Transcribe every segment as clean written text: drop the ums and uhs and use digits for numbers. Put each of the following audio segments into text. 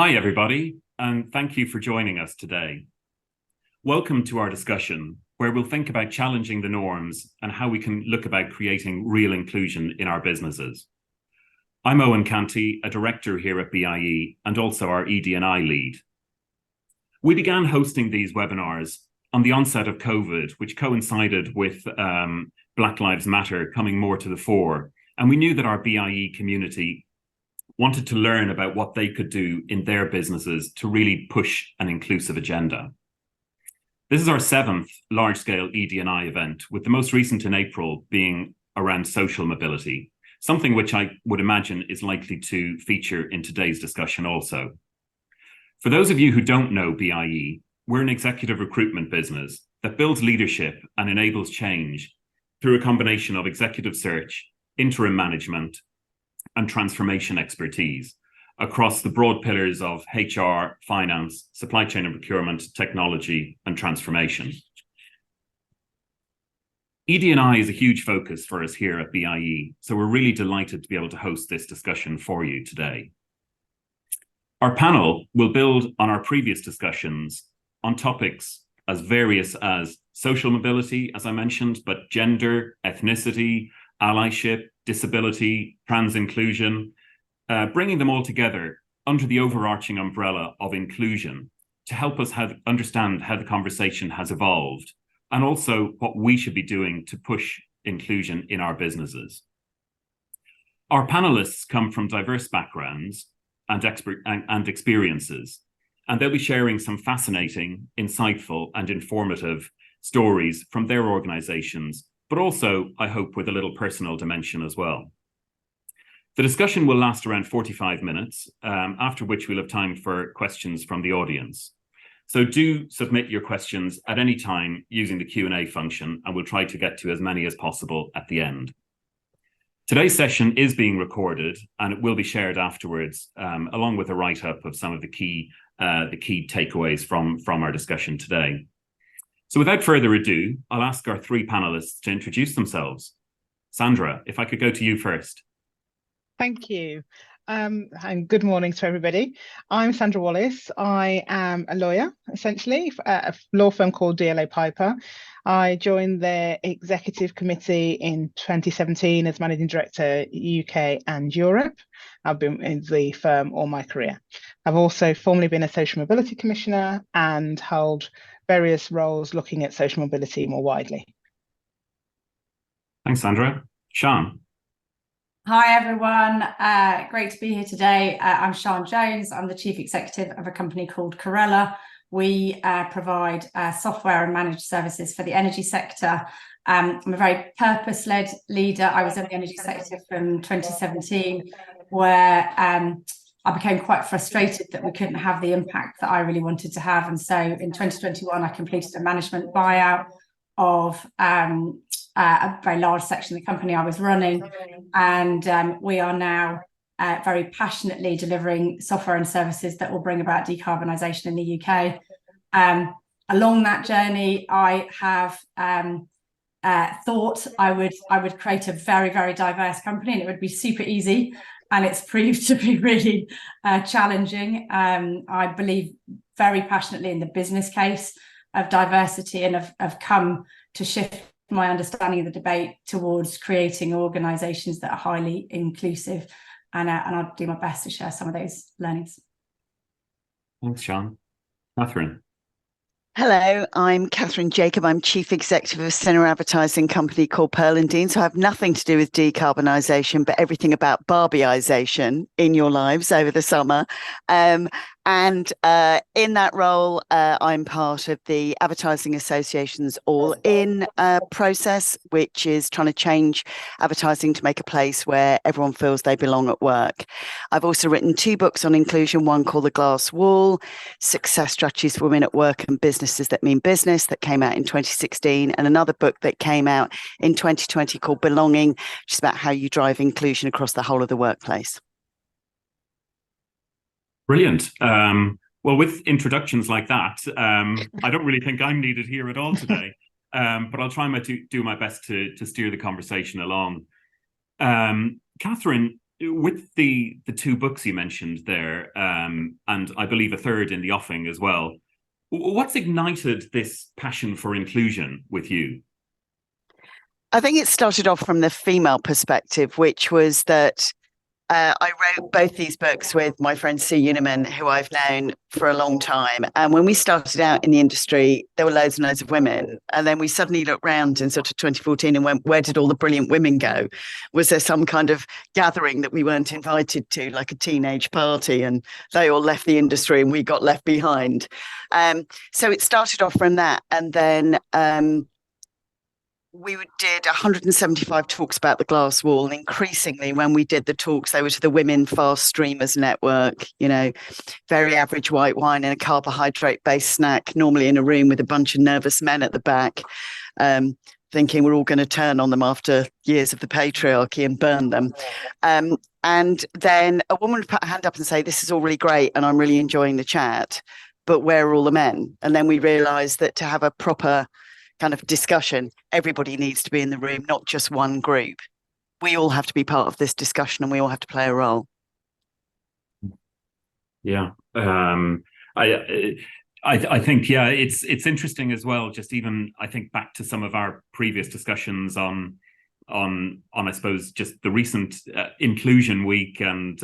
Hi, everybody, and thank you for joining us today. Welcome to our discussion, where we'll think about challenging the norms and how we can look about creating real inclusion in our businesses. I'm Eoin Canty, a director here at BIE and also our ED&I lead. We began hosting these webinars on the onset of COVID, which coincided with Black Lives Matter coming more to the fore. And we knew that our BIE community wanted to learn about what they could do in their businesses to really push an inclusive agenda. This is our 7th large-scale ED&I event, with the most recent in April being around social mobility, something which I would imagine is likely to feature in today's discussion also. For those of you who don't know BIE, we're an executive recruitment business that builds leadership and enables change through a combination of executive search, interim management, and transformation expertise across the broad pillars of HR, finance, supply chain and procurement, technology, and transformation. ED&I is a huge focus for us here at BIE, so we're really delighted to be able to host this discussion for you today. Our panel will build on our previous discussions on topics as various as social mobility, as I mentioned, but gender, ethnicity, allyship, disability, trans inclusion, bringing them all together under the overarching umbrella of inclusion to help us understand how the conversation has evolved and also what we should be doing to push inclusion in our businesses. Our panelists come from diverse backgrounds and experiences, and they'll be sharing some fascinating, insightful, and informative stories from their organizations, but also, I hope, with a little personal dimension as well. The discussion will last around 45 minutes, after which we'll have time for questions from the audience. So do submit your questions at any time using the Q&A function, and we'll try to get to as many as possible at the end. Today's session is being recorded, and it will be shared afterwards, along with a write-up of some of the key takeaways from our discussion today. So without further ado, I'll ask our 3 panelists to introduce themselves. Sandra, if I could go to you first. Thank you. And good morning to everybody. I'm Sandra Wallace. I am a lawyer, essentially, at a law firm called DLA Piper. I joined their executive committee in 2017 as managing director UK and Europe. I've been in the firm all my career. I've also formerly been a social mobility commissioner and held various roles looking at social mobility more widely. Thanks, Sandra. Sian. Hi, everyone. Great to be here today. I'm Sian Jones. I'm the Chief Executive of a company called Correla. We provide software and managed services for the energy sector. I'm a very purpose-led leader. I was in the energy sector from 2017, where I became quite frustrated that we couldn't have the impact that I really wanted to have. And so in 2021, I completed a management buyout of a very large section of the company I was running. And we are now very passionately delivering software and services that will bring about decarbonisation in the UK. Along that journey, I have thought I would create a very, very diverse company, and it would be super easy. And it's proved to be really challenging. I believe very passionately in the business case of diversity, and have come to shift my understanding of the debate towards creating organisations that are highly inclusive. And I'll do my best to share some of those learnings. Thanks, Sian. Kathryn. Hello, I'm Kathryn Jacob. I'm Chief Executive of a cinema advertising company called Pearl & Dean. So I have nothing to do with decarbonisation, but everything about Barbieisation in your lives over the summer. And in that role, I'm part of the Advertising Association's All In process, which is trying to change advertising to make a place where everyone feels they belong at work. I've also written 2 books on inclusion, one called The Glass Wall, Success Strategies for Women at Work and Businesses That Mean Business, that came out in 2016, and another book that came out in 2020 called Belonging, which is about how you drive inclusion across the whole of the workplace. Brilliant. Well, with introductions like that, I don't really think I'm needed here at all today, but I'll try do my best to steer the conversation along. Kathryn, with the two books you mentioned there, and I believe a third in the offing as well, what's ignited this passion for inclusion with you? I think it started off from the female perspective, which was that I wrote both these books with my friend Sian, who I've known for a long time. And when we started out in the industry, there were loads and loads of women. And then we suddenly looked round in sort of 2014 and went, where did all the brilliant women go? Was there some kind of gathering that we weren't invited to, like a teenage party, and they all left the industry and we got left behind? So it started off from that. And then we did 175 talks about the glass wall. And increasingly, when we did the talks, they were to the Women Fast Streamers Network, very average white wine and a carbohydrate-based snack, normally in a room with a bunch of nervous men at the back, thinking we're all going to turn on them after years of the patriarchy and burn them. And then a woman would put her hand up and say, this is all really great and I'm really enjoying the chat, but where are all the men? And then we realised that to have a proper kind of discussion, everybody needs to be in the room, not just one group. We all have to be part of this discussion and we all have to play a role. Yeah. I think, yeah, it's interesting as well, just even I think back to some of our previous discussions on I suppose just the recent Inclusion Week and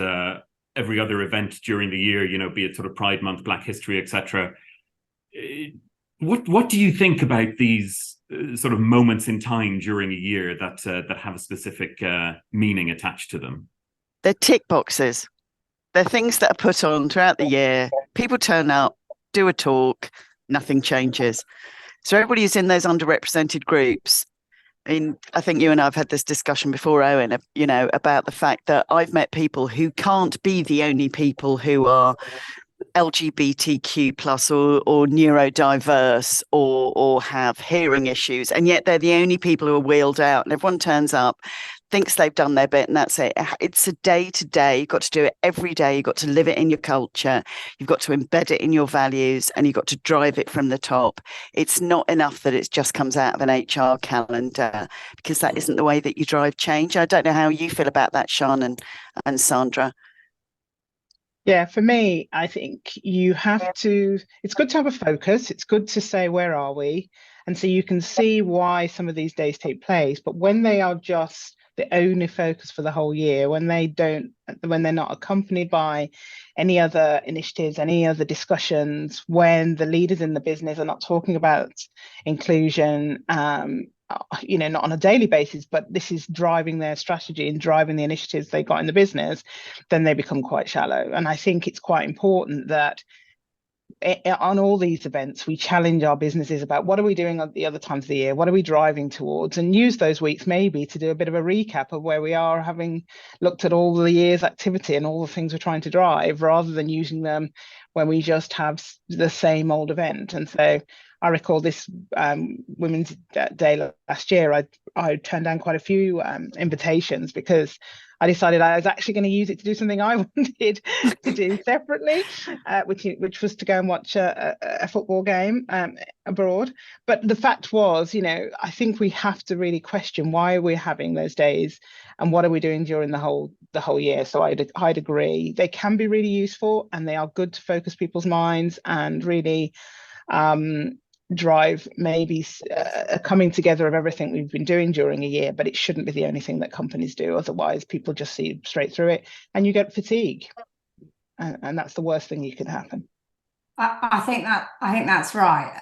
every other event during the year, be it sort of Pride Month, Black History, etc. What do you think about these sort of moments in time during a year that have a specific meaning attached to them? They're tick boxes. They're things that are put on throughout the year. People turn up, do a talk, nothing changes. So everybody who's in those underrepresented groups, I think you and I have had this discussion before, Eoin, about the fact that I've met people who can't be the only people who are LGBTQ plus or neurodiverse or have hearing issues, and yet they're the only people who are wheeled out, and everyone turns up, thinks they've done their bit, and that's it. It's a day to day. You've got to do it every day. You've got to live it in your culture. You've got to embed it in your values, and you've got to drive it from the top. It's not enough that it just comes out of an HR calendar, because that isn't the way that you drive change. I don't know how you feel about that, Sian and Sandra. Yeah, for me, I think it's good to have a focus. It's good to say, where are we? And so you can see why some of these days take place. But when they are just the only focus for the whole year, when they're not accompanied by any other initiatives, any other discussions, when the leaders in the business are not talking about inclusion, not on a daily basis, but this is driving their strategy and driving the initiatives they got in the business, then they become quite shallow. And I think it's quite important that on all these events, we challenge our businesses about what are we doing at the other times of the year, what are we driving towards, and use those weeks maybe to do a bit of a recap of where we are, having looked at all the year's activity and all the things we're trying to drive, rather than using them when we just have the same old event. And so I recall this Women's Day last year, I turned down quite a few invitations because I decided I was actually going to use it to do something I wanted to do separately, which was to go and watch a football game abroad. But the fact was, I think we have to really question why we're having those days and what are we doing during the whole year. So I'd agree. They can be really useful and they are good to focus people's minds and really drive maybe a coming together of everything we've been doing during a year, but it shouldn't be the only thing that companies do. Otherwise, people just see straight through it and you get fatigue. And that's the worst thing that can happen. I think that's right.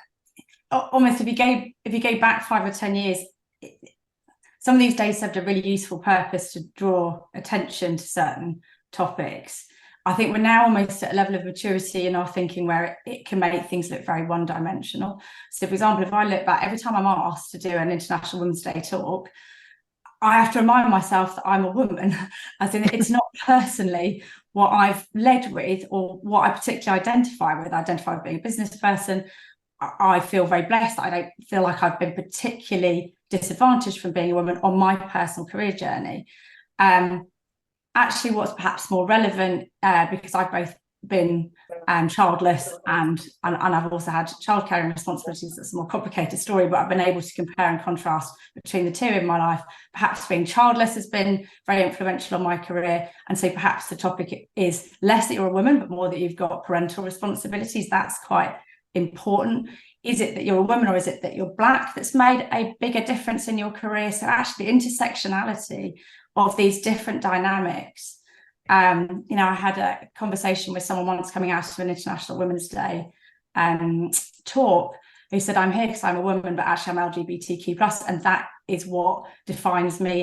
Almost if you go back 5 or 10 years, some of these days served a really useful purpose to draw attention to certain topics. I think we're now almost at a level of maturity in our thinking where it can make things look very one-dimensional. So, for example, if I look back, every time I'm asked to do an International Women's Day talk, I have to remind myself that I'm a woman, as in it's not personally what I've led with or what I particularly identify with. I identify with being a business person. I feel very blessed that I don't feel like I've been particularly disadvantaged from being a woman on my personal career journey. Actually, what's perhaps more relevant, because I've both been childless, and I've also had childcare responsibilities. That's a more complicated story, but I've been able to compare and contrast between the two in my life. Perhaps being childless has been very influential on my career, and so perhaps the topic is less that you're a woman, but more that you've got parental responsibilities. That's quite important. Is it that you're a woman, or is it that you're Black that's made a bigger difference in your career? So actually, intersectionality of these different dynamics. I had a conversation with someone once coming out of an International Women's Day talk, who said, I'm here because I'm a woman, but actually I'm LGBTQ plus, and that is what defines me.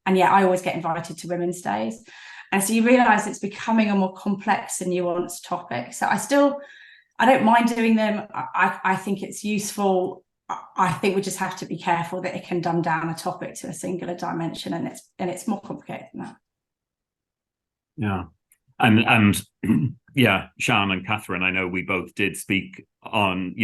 And yet I always get invited to Women's Days. And so you realise it's becoming a more complex and nuanced topic. So I don't mind doing them. I think it's useful. I think we just have to be careful that it can dumb down a topic to a singular dimension, and it's more complicated than that. Yeah. And yeah, Sian and Kathryn, I know we both did speak on,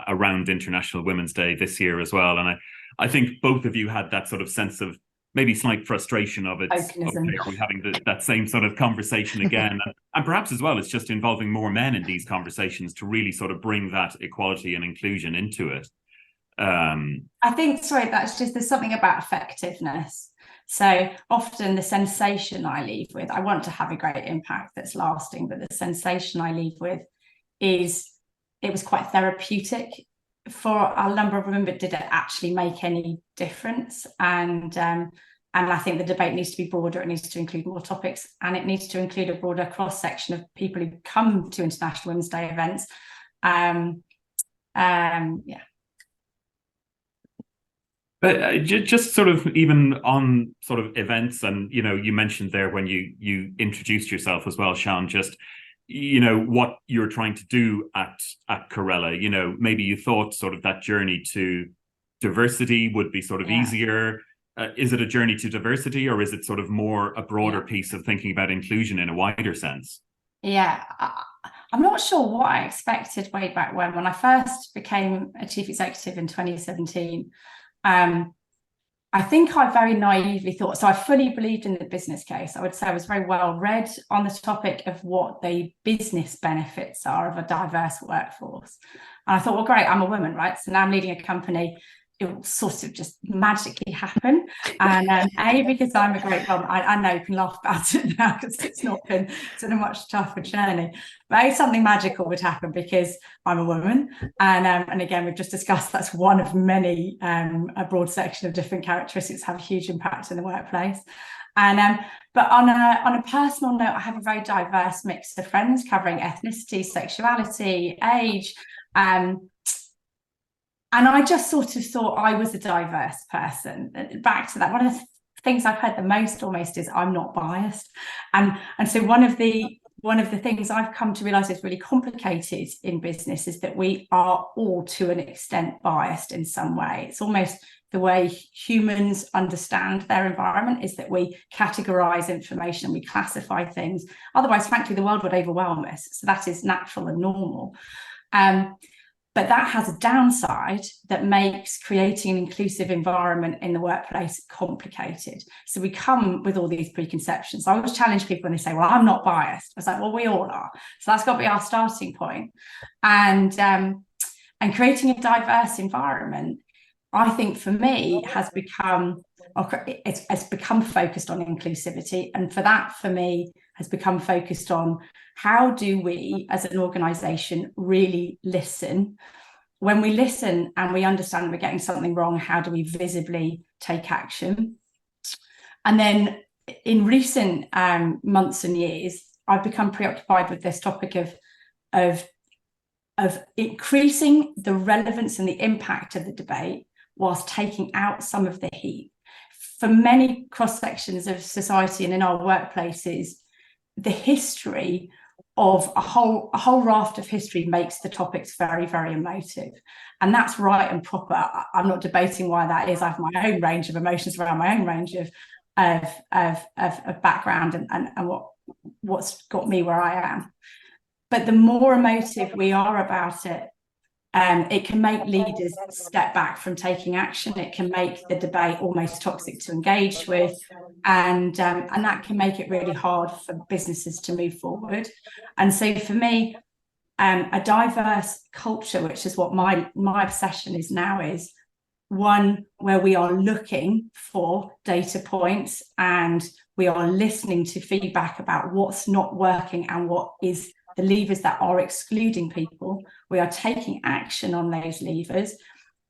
around International Women's Day this year as well. And I think both of you had that sort of sense of maybe slight frustration of it, having that same sort of conversation again. And perhaps as well, it's just involving more men in these conversations to really sort of bring that equality and inclusion into it. I think, there's something about effectiveness. So often the sensation I leave with, I want to have a great impact that's lasting, but the sensation I leave with is it was quite therapeutic for a number of women, but did it actually make any difference? And I think the debate needs to be broader. It needs to include more topics, and it needs to include a broader cross-section of people who come to International Women's Day events. But just sort of even on sort of events, and, you mentioned there when you introduced yourself as well, Sian, just, what you're trying to do at Correla, maybe you thought sort of that journey to diversity would be sort of easier. Is it a journey to diversity, or is it sort of more a broader piece of thinking about inclusion in a wider sense? Yeah, I'm not sure what I expected way back when I first became a chief executive in 2017. I think I very naively thought, so I fully believed in the business case. I would say I was very well read on the topic of what the business benefits are of a diverse workforce. And I thought, well, great, I'm a woman, right? So now I'm leading a company. It will sort of just magically happen. And because I'm a great mum, I know you can laugh about it now because it's been a much tougher journey. But something magical would happen because I'm a woman. And again, we've just discussed that's one of many, a broad section of different characteristics have a huge impact in the workplace. But on a personal note, I have a very diverse mix of friends covering ethnicity, sexuality, age, and I just sort of thought I was a diverse person. Back to that, one of the things I've heard the most almost is I'm not biased. And so one of the things I've come to realise is really complicated in business is that we are all to an extent biased in some way. It's almost the way humans understand their environment is that we categorise information, we classify things. Otherwise, frankly, the world would overwhelm us. So that is natural and normal. But that has a downside that makes creating an inclusive environment in the workplace complicated. So we come with all these preconceptions. So I always challenge people when they say, well, I'm not biased. I was like, well, we all are. So that's got to be our starting point. And creating a diverse environment, I think for me, it's become focused on inclusivity. And for that, for me, has become focused on how do we as an organisation really listen? When we listen and we understand we're getting something wrong, how do we visibly take action? And then in recent months and years, I've become preoccupied with this topic of increasing the relevance and the impact of the debate whilst taking out some of the heat. For many cross-sections of society and in our workplaces, the history of a whole raft of history makes the topics very, very emotive. And that's right and proper. I'm not debating why that is. I have my own range of emotions around my own range of background and what's got me where I am. But the more emotive we are about it, It can make leaders step back from taking action. It can make the debate almost toxic to engage with, and that can make it really hard for businesses to move forward. And so for me, a diverse culture, which is what my obsession is now, is one where we are looking for data points and we are listening to feedback about what's not working and what is the levers that are excluding people. We are taking action on those levers,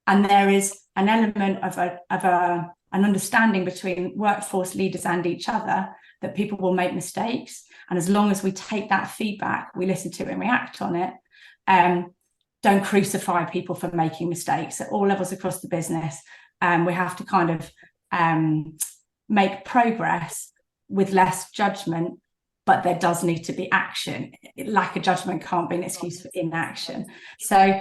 and there is an element of an understanding between workforce leaders and each other that people will make mistakes, and as long as we take that feedback, we listen to it and we act on it, don't crucify people for making mistakes at all levels across the business. We have to kind of make progress with less judgment, but there does need to be action. Lack of judgment can't be an excuse for inaction. So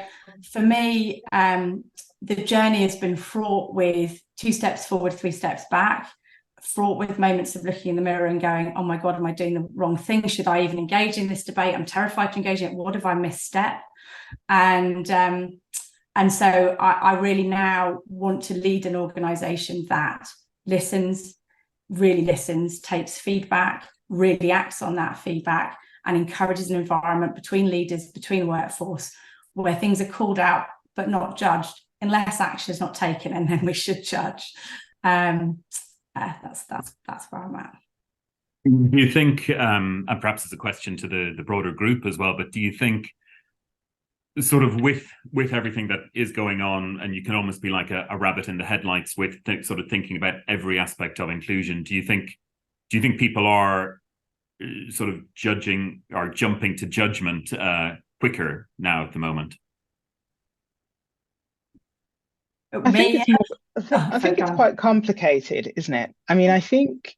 for me, the journey has been fraught with 2 steps forward, 3 steps back, fraught with moments of looking in the mirror and going, oh my God, am I doing the wrong thing? Should I even engage in this debate? I'm terrified to engage in it. What if I misstep? And so I really now want to lead an organisation that listens, really listens, takes feedback, really acts on that feedback, and encourages an environment between leaders, between workforce, where things are called out but not judged, unless action is not taken, and then we should judge. That's where I'm at. Do you think, and perhaps it's a question to the broader group as well, but do you think, sort of with everything that is going on, and you can almost be like a rabbit in the headlights with sort of thinking about every aspect of inclusion, do you think people are sort of judging or jumping to judgment quicker now at the moment? I think it's quite complicated, isn't it? I mean, I think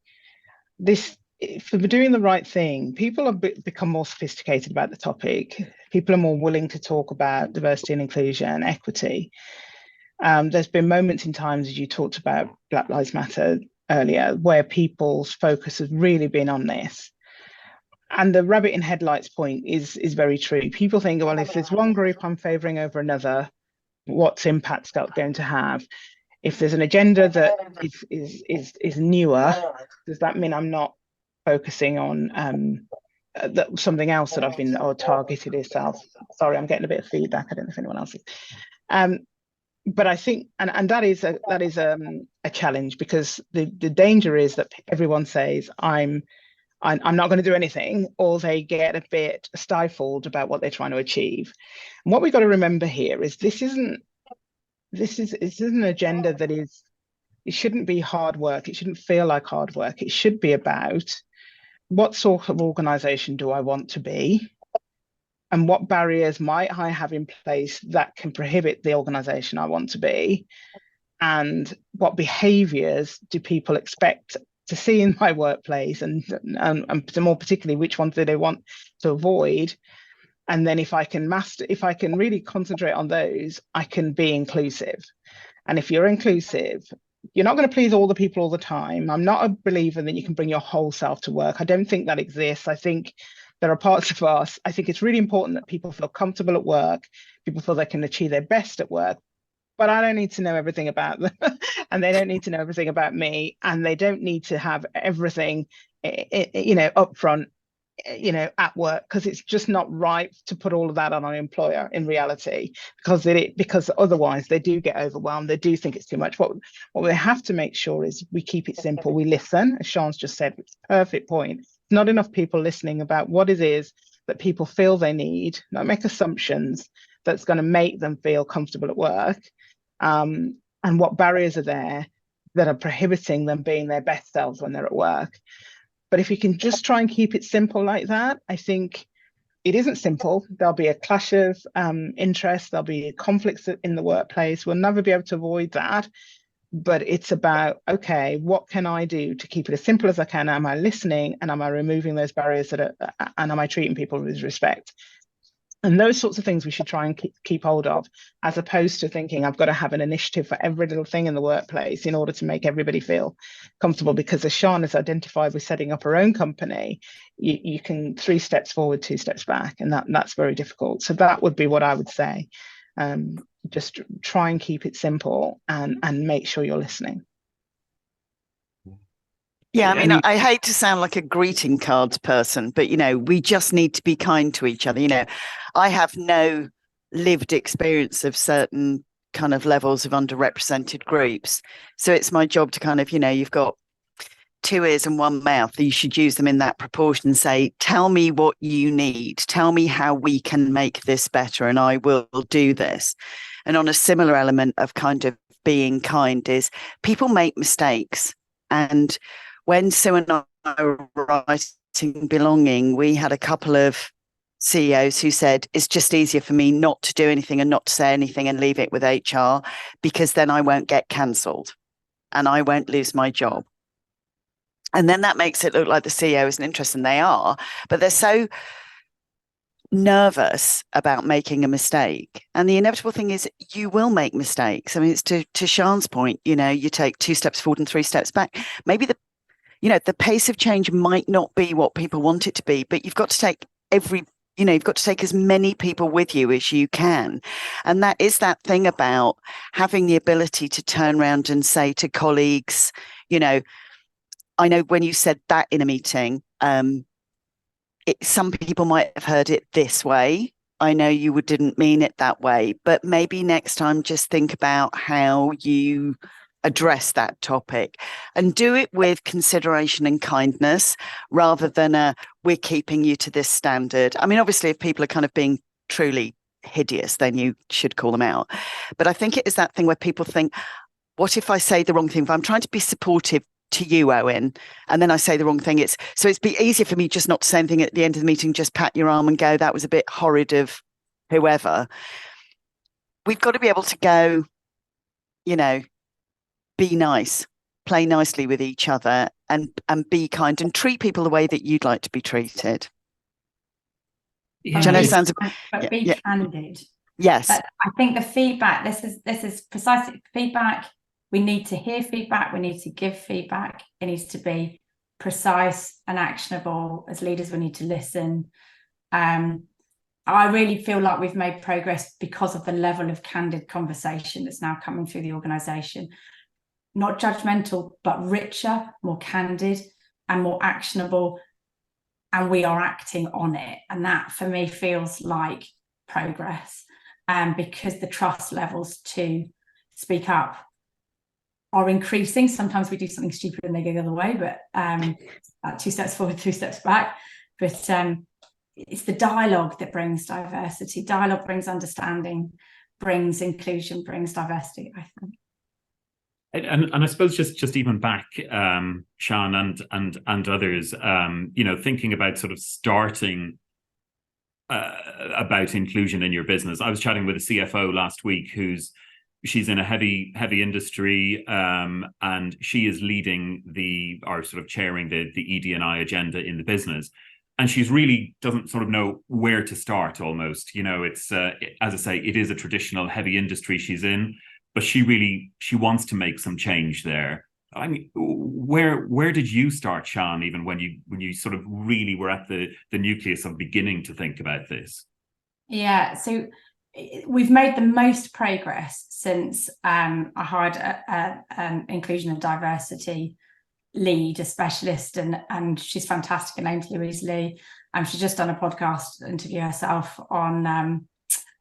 if we're doing the right thing, people have become more sophisticated about the topic. People are more willing to talk about diversity and inclusion and equity. There's been moments in times, as you talked about Black Lives Matter earlier, where people's focus has really been on this. And the rabbit in headlights point is very true. People think, well, if there's one group I'm favouring over another, what's impact that going to have? If there's an agenda that is newer, does that mean I'm not focusing on something else that I've been targeted itself? Sorry, I'm getting a bit of feedback. I don't know if anyone else is. But I think, and that is a challenge, because the danger is that everyone says I'm not going to do anything, or they get a bit stifled about what they're trying to achieve. And what we've got to remember here is this isn't an agenda that is, it shouldn't be hard work. It shouldn't feel like hard work. It should be about what sort of organisation do I want to be, and what barriers might I have in place that can prohibit the organisation I want to be, and what behaviours do people expect to see in my workplace, and more particularly, which ones do they want to avoid? And then if I can really concentrate on those, I can be inclusive. And if you're inclusive, you're not going to please all the people all the time. I'm not a believer that you can bring your whole self to work. I don't think that exists. I think there are parts of us. I think it's really important that people feel comfortable at work. People feel they can achieve their best at work. But I don't need to know everything about them, and they don't need to know everything about me, and they don't need to have everything, up front, at work, because it's just not right to put all of that on an employer in reality, because otherwise they do get overwhelmed. They do think it's too much. What we have to make sure is we keep it simple. We listen, as Sian's just said, it's a perfect point. It's not enough people listening about what it is that people feel they need, not make assumptions that's going to make them feel comfortable at work, and what barriers are there that are prohibiting them being their best selves when they're at work. But if you can just try and keep it simple like that, I think it isn't simple. There'll be a clash of interests. There'll be conflicts in the workplace. We'll never be able to avoid that. But it's about, okay, what can I do to keep it as simple as I can? Am I listening, and am I removing those barriers and am I treating people with respect? And those sorts of things we should try and keep hold of, as opposed to thinking I've got to have an initiative for every little thing in the workplace in order to make everybody feel comfortable. Because as Sian has identified with setting up her own company, you can 3 steps forward, 2 steps back, and that's very difficult. So that would be what I would say. Just try and keep it simple and make sure you're listening. Yeah, I mean, I hate to sound like a greeting cards person, but, we just need to be kind to each other. I have no lived experience of certain kind of levels of underrepresented groups. So it's my job to kind of, you've got 2 ears and 1 mouth. You should use them in that proportion and say, tell me what you need. Tell me how we can make this better, and I will do this. And on a similar element of kind of being kind is people make mistakes. And when Sue and I were writing Belonging, we had a couple of CEOs who said, it's just easier for me not to do anything and not to say anything and leave it with HR, because then I won't get cancelled and I won't lose my job. And then that makes it look like the CEO isn't interested, and they are, but they're so nervous about making a mistake. And the inevitable thing is you will make mistakes. I mean, it's to Sian's point, you take 2 steps forward and 3 steps back. Maybe the pace of change might not be what people want it to be, but you've got to take you've got to take as many people with you as you can. And that is that thing about having the ability to turn around and say to colleagues, I know when you said that in a meeting, some people might have heard it this way. I know you didn't mean it that way, but maybe next time just think about how you address that topic and do it with consideration and kindness rather than we're keeping you to this standard. I mean, obviously, if people are kind of being truly hideous, then you should call them out. But I think it is that thing where people think, what if I say the wrong thing? If I'm trying to be supportive to you, Eoin, and then I say the wrong thing, it's be easier for me just not to say anything at the end of the meeting, just pat your arm and go, that was a bit horrid of whoever. We've got to be able to go, be nice, play nicely with each other, and be kind and treat people the way that you'd like to be treated. Yeah, which I know sounds but be candid. Yes. But I think the feedback, this is precisely feedback. We need to hear feedback. We need to give feedback. It needs to be precise and actionable. As leaders, we need to listen. I really feel like we've made progress because of the level of candid conversation that's now coming through the organisation. Not judgmental, but richer, more candid and more actionable. And we are acting on it. And that, for me, feels like progress. Because the trust levels to speak up are increasing. Sometimes we do something stupid and they go the other way, but 2 steps forward, 3 steps back. But it's the dialogue that brings diversity. Dialogue brings understanding, brings inclusion, brings diversity, I think. And I suppose just even back, Sian and others, thinking about sort of starting about inclusion in your business. I was chatting with a CFO last week she's in a heavy industry, and she is leading chairing the ED&I agenda in the business. And she's really doesn't sort of know where to start almost. It's, as I say, it is a traditional heavy industry she's in, but she wants to make some change there. I mean, where did you start, Sian, even when you sort of really were at the nucleus of beginning to think about this? Yeah, so we've made the most progress since I hired an inclusion and diversity lead, a specialist, and she's fantastic. Her name's Louise Lee. She's just done a podcast interview herself on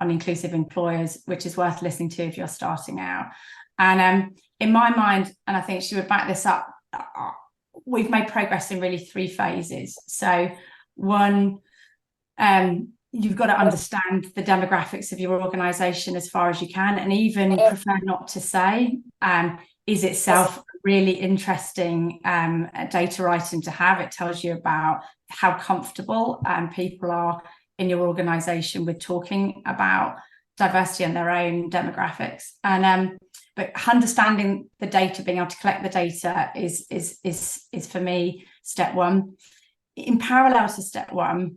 inclusive employers, which is worth listening to if you're starting out. And in my mind, and I think she would back this up, we've made progress in really 3 phases. So one, you've got to understand the demographics of your organisation as far as you can, and even prefer not to say, is itself a really interesting data item to have. It tells you about how comfortable people are in your organisation with talking about diversity and their own demographics. And but understanding the data, being able to collect the data is for me step one. In parallel to step one,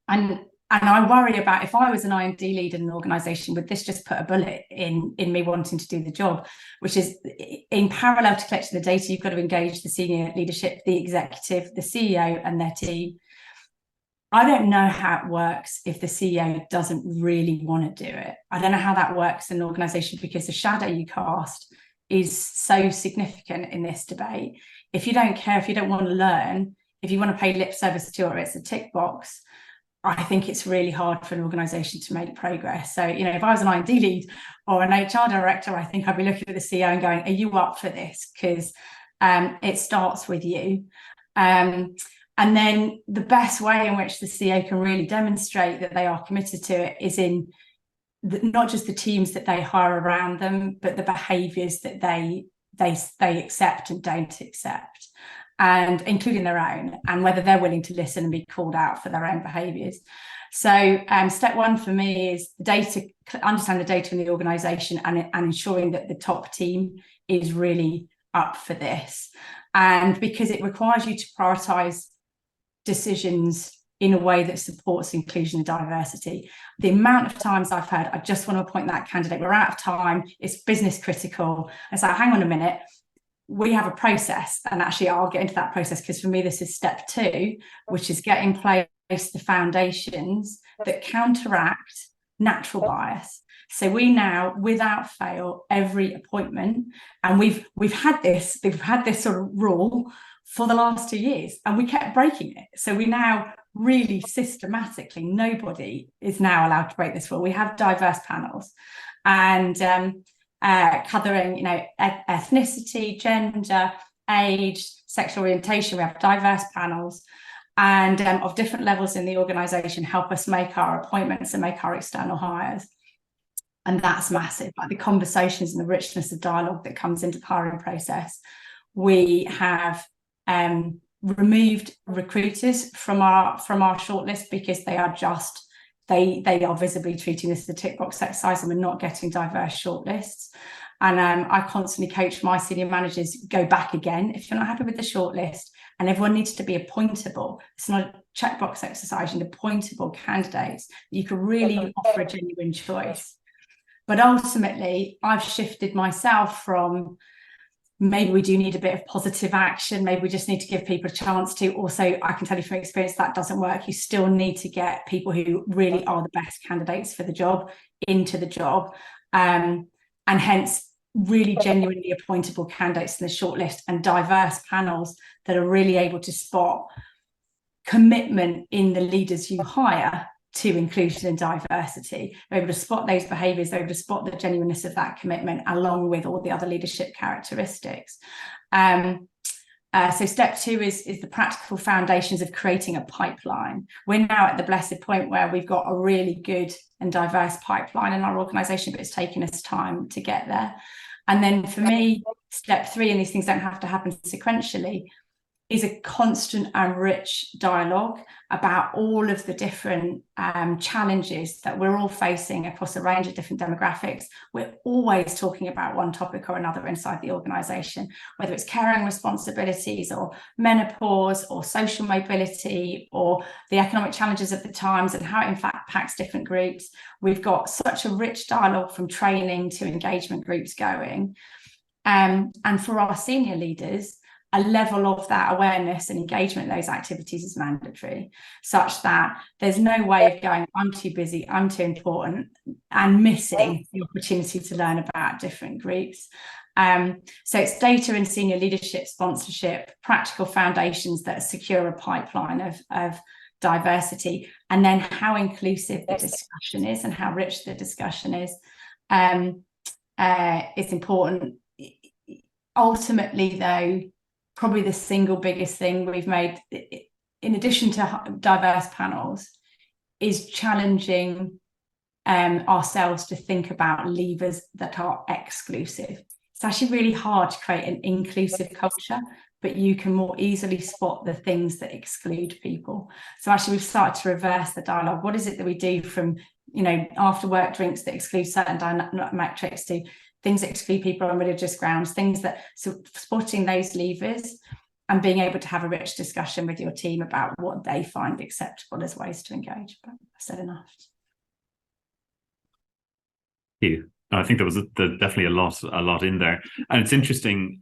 and I worry about, if I was an I&D lead in an organisation, would this just put a bullet in me wanting to do the job, which is, in parallel to collecting the data, you've got to engage the senior leadership, the executive, the CEO and their team. I don't know how it works if the CEO doesn't really want to do it. I don't know how that works in an organisation, because the shadow you cast is so significant in this debate. If you don't care, if you don't want to learn, if you want to pay lip service to it, or it's a tick box, I think it's really hard for an organisation to make progress. So, if I was an I&D lead or an HR director, I think I'd be looking at the CEO and going, are you up for this? Because it starts with you. And then the best way in which the CEO can really demonstrate that they are committed to it is in not just the teams that they hire around them, but the behaviours that they accept and don't accept, and including their own, and whether they're willing to listen and be called out for their own behaviours. So step one for me is understand the data in the organisation and ensuring that the top team is really up for this. And because it requires you to prioritise decisions in a way that supports inclusion and diversity. The amount of times I've heard, I just want to appoint that candidate, we're out of time, it's business critical. And so hang on a minute, we have a process, and actually I'll get into that process, because for me this is step 2, which is get in place the foundations that counteract natural bias. So we now, without fail, every appointment, and we've had this sort of rule for the last 2 years, and we kept breaking it. So we now really systematically, nobody is now allowed to break this rule. We have diverse panels, and covering, ethnicity, gender, age, sexual orientation. We have diverse panels, and of different levels in the organisation, help us make our appointments and make our external hires. And that's massive. Like the conversations and the richness of dialogue that comes into the hiring process. We have removed recruiters from our shortlist, because they are visibly treating this as a tick box exercise, and we're not getting diverse shortlists. And I constantly coach my senior managers, go back again if you're not happy with the shortlist, and everyone needs to be appointable. It's not a checkbox exercise, and appointable candidates you can really offer a genuine choice. But ultimately, I've shifted myself from, maybe we do need a bit of positive action, maybe we just need to give people a chance to. Also, I can tell you from experience that doesn't work. You still need to get people who really are the best candidates for the job into the job, and hence really genuinely appointable candidates in the shortlist, and diverse panels that are really able to spot commitment in the leaders you hire to inclusion and diversity. They're able to spot those behaviours, they're able to spot the genuineness of that commitment, along with all the other leadership characteristics. So step 2 is the practical foundations of creating a pipeline. We're now at the blessed point where we've got a really good and diverse pipeline in our organisation, but it's taken us time to get there. And then for me, step 3, and these things don't have to happen sequentially, is a constant and rich dialogue about all of the different challenges that we're all facing across a range of different demographics. We're always talking about one topic or another inside the organisation, whether it's caring responsibilities or menopause or social mobility or the economic challenges of the times and how it in fact impacts different groups. We've got such a rich dialogue from training to engagement groups going. And for our senior leaders, a level of that awareness and engagement in those activities is mandatory, such that there's no way of going, I'm too busy, I'm too important, and missing the opportunity to learn about different groups. So it's data and senior leadership sponsorship, practical foundations that secure a pipeline of diversity, and then how inclusive the discussion is and how rich the discussion is important. Ultimately, though, probably the single biggest thing we've made, in addition to diverse panels, is challenging ourselves to think about levers that are exclusive. It's actually really hard to create an inclusive culture, but you can more easily spot the things that exclude people. So actually we've started to reverse the dialogue. What is it that we do from, after work drinks that exclude certain metrics to things that exclude people on religious grounds, things that, so spotting those levers and being able to have a rich discussion with your team about what they find acceptable as ways to engage. But I've said enough. Thank you. I think there was definitely a lot in there. And it's interesting,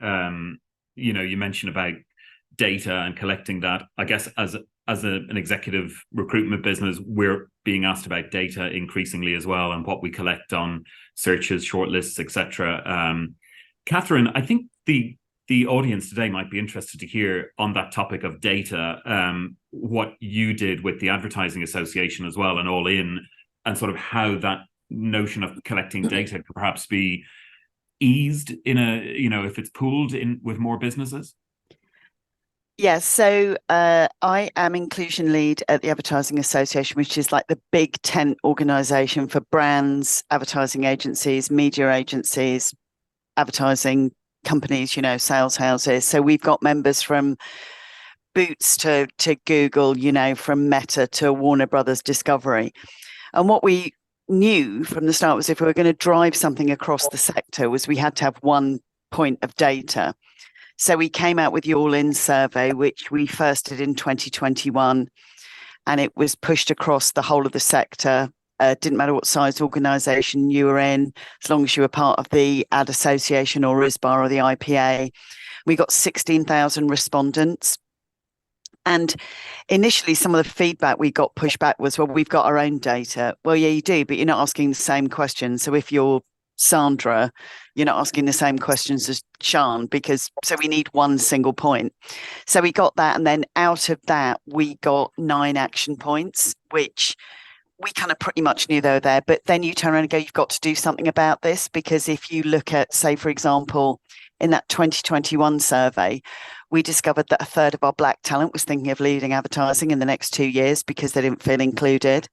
you mentioned about data and collecting that. I guess as as an executive recruitment business, we're being asked about data increasingly as well, and what we collect on searches, shortlists, etc. Kathryn, I think the audience today might be interested to hear on that topic of data, what you did with the Advertising Association as well, and All In, and sort of how that notion of collecting data could perhaps be eased in a, if it's pooled in with more businesses. Yes, so I am inclusion lead at the Advertising Association, which is like the big tent organisation for brands, advertising agencies, media agencies, advertising companies, sales houses. So we've got members from Boots to Google, from Meta to Warner Brothers Discovery. And what we knew from the start was if we were going to drive something across the sector was we had to have one point of data. So we came out with the All In survey, which we first did in 2021, and it was pushed across the whole of the sector. Didn't matter what size organisation you were in, as long as you were part of the Ad Association or ISBA or the IPA. We got 16,000 respondents. And initially, some of the feedback we got pushback was, well, we've got our own data. Well, yeah, you do, but you're not asking the same questions. So if you're Sandra, you're not asking the same questions as Sian, so we need one single point. So we got that, and then out of that we got 9 action points, which we kind of pretty much knew they were there. But then you turn around and go, you've got to do something about this, because if you look at, say, for example, in that 2021 survey, we discovered that a third of our Black talent was thinking of leaving advertising in the next 2 years because they didn't feel included.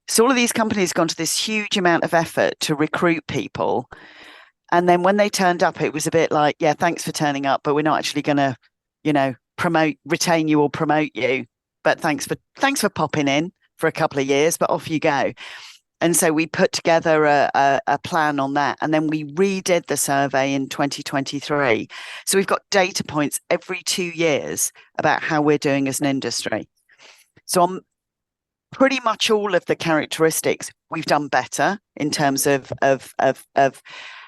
So all of these companies have gone to this huge amount of effort to recruit people. And then when they turned up, it was a bit like, yeah, thanks for turning up, but we're not actually going to, retain you or promote you. But thanks for popping in for a couple of years, but off you go. And so we put together a plan on that. And then we redid the survey in 2023. So we've got data points every 2 years about how we're doing as an industry. So on pretty much all of the characteristics, we've done better in terms of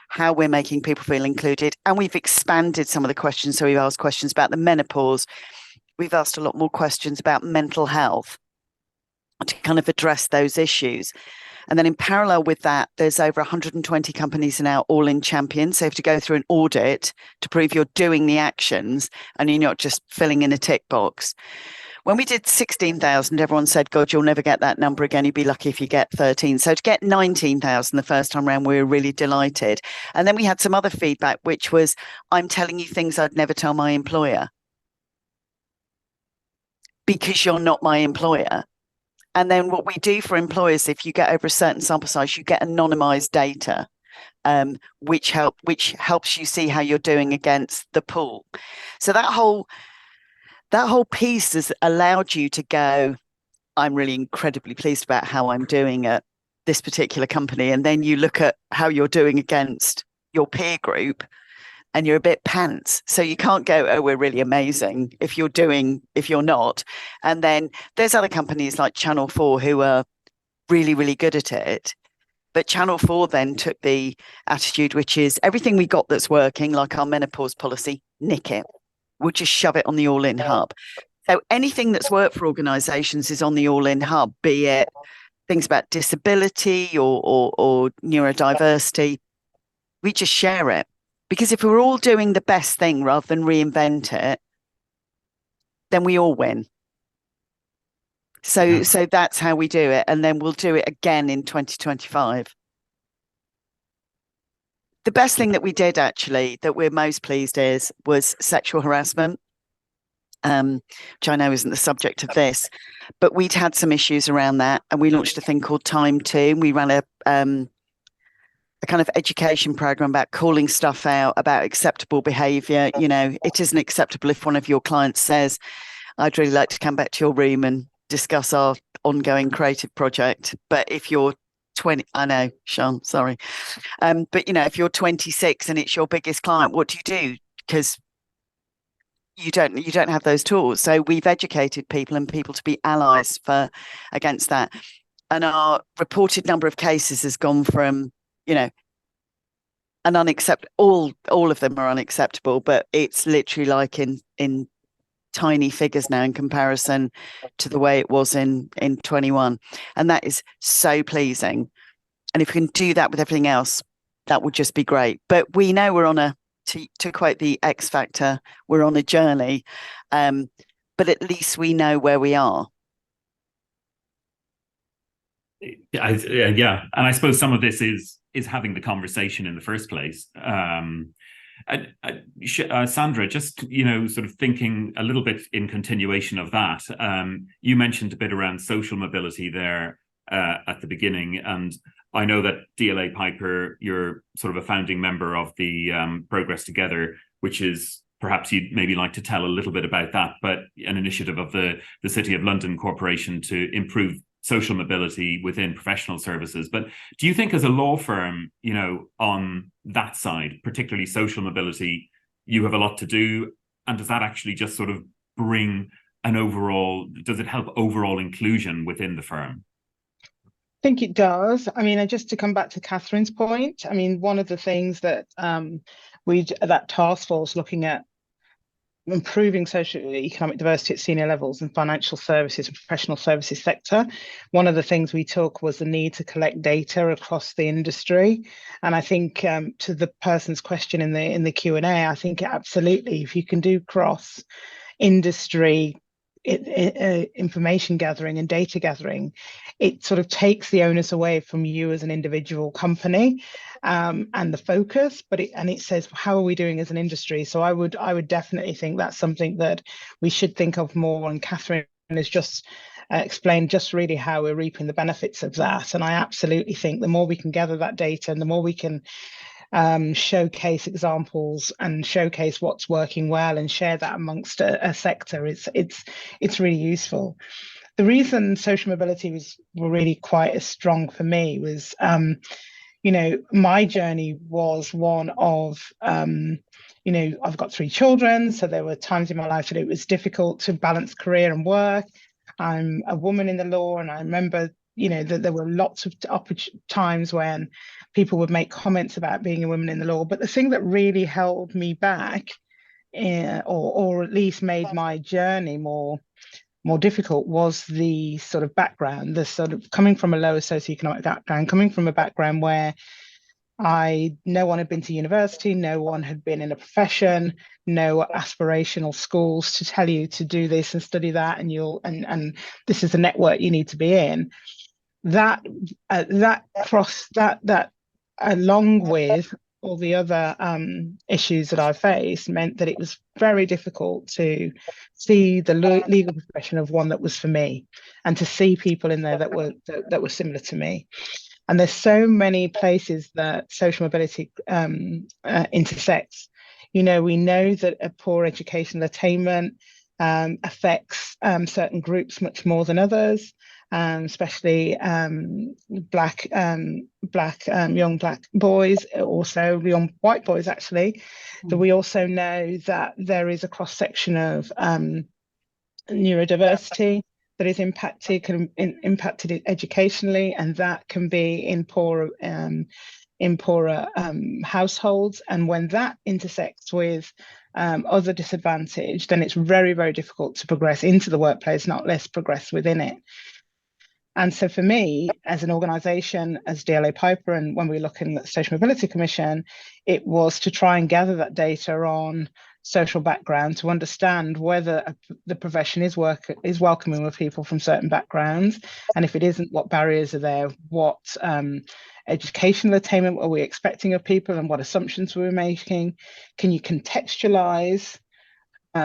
how we're making people feel included. And we've expanded some of the questions. So we've asked questions about the menopause. We've asked a lot more questions about mental health to kind of address those issues. And then in parallel with that, there's over 120 companies now all in champions. So you have to go through an audit to prove you're doing the actions and you're not just filling in a tick box. When we did 16,000, everyone said, God, you'll never get that number again. You'd be lucky if you get 13. So to get 19,000 the first time around, we were really delighted. And then we had some other feedback, which was, I'm telling you things I'd never tell my employer because you're not my employer. And then what we do for employers, if you get over a certain sample size, you get anonymized data, which helps you see how you're doing against the pool. So that whole piece has allowed you to go, I'm really incredibly pleased about how I'm doing at this particular company. And then you look at how you're doing against your peer group and you're a bit pants. So you can't go, oh, we're really amazing if you're not. And then there's other companies like Channel 4 who are really, really good at it. But Channel 4 then took the attitude, which is everything we got that's working, like our menopause policy, nick it. We'll just shove it on the All In hub. So anything that's worked for organisations is on the All In hub, be it things about disability or neurodiversity. We just share it. Because if we're all doing the best thing rather than reinvent it, then we all win. So that's how we do it. And then we'll do it again in 2025. The best thing that we did actually that we're most pleased was sexual harassment, which I know isn't the subject of this, but we'd had some issues around that. And we launched a thing called Time To. We ran a kind of education program about calling stuff out, about acceptable behavior. It isn't acceptable if one of your clients says, I'd really like to come back to your room and discuss our ongoing creative project. But if you're 20, I know, Sian, sorry. But if you're 26 and it's your biggest client, what do you do? Because you don't have those tools. So we've educated people and people to be allies against that. And our reported number of cases has gone from an unacceptable, all of them are unacceptable, but it's literally like in tiny figures now in comparison to the way it was in 21. And that is so pleasing. And if we can do that with everything else, that would just be great. But we know we're on to quote the X Factor, we're on a journey. But at least we know where we are. Yeah, and I suppose some of this is having the conversation in the first place. Sandra, just sort of thinking a little bit in continuation of that, you mentioned a bit around social mobility there at the beginning, and I know that DLA Piper, you're sort of a founding member of the Progress Together, which is perhaps you'd maybe like to tell a little bit about that, but an initiative of the City of London Corporation to improve social mobility within professional services. But do you think as a law firm, on that side, particularly social mobility, you have a lot to do? And does that actually just sort of bring does it help overall inclusion within the firm? I think it does. I mean, just to come back to Kathryn's point, I mean, one of the things that that task force looking at improving socio-economic diversity at senior levels in financial services and professional services sector, one of the things we took was the need to collect data across the industry. And I think to the person's question in the Q&A, I think absolutely, if you can do cross industry information gathering and data gathering, it sort of takes the onus away from you as an individual company and the focus, but it says, how are we doing as an industry? So I would definitely think that's something that we should think of more, and Kathryn has just explained just really how we're reaping the benefits of that. And I absolutely think the more we can gather that data and the more we can showcase examples and showcase what's working well and share that amongst a sector, it's really useful. The reason social mobility were really quite strong for me was my journey was one of I've got 3 children, so there were times in my life that it was difficult to balance career and work. I'm a woman in the law, and I remember that there were lots of times when people would make comments about being a woman in the law. But the thing that really held me back, or at least made my journey more difficult, was the sort of background, the sort of coming from a lower socioeconomic background, coming from a background where no one had been to university, no one had been in a profession, no aspirational schools to tell you to do this and study that, and this is the network you need to be in. That along with all the other issues that I faced meant that it was very difficult to see the legal profession of one that was for me, and to see people in there that were similar to me. And there's so many places that social mobility intersects. We know that a poor educational attainment affects certain groups much more than others. Especially black young black boys, also young white boys actually. But we also know that there is a cross section of neurodiversity that is impacted educationally, and that can be in poorer households. And when that intersects with other disadvantage, then it's very, very difficult to progress into the workplace, not less progress within it. And so for me, as an organisation, as DLA Piper, and when we were looking at the Social Mobility Commission, it was to try and gather that data on social background to understand whether the profession is welcoming with people from certain backgrounds, and if it isn't, what barriers are there, what educational attainment are we expecting of people, and what assumptions we're making. Can you contextualise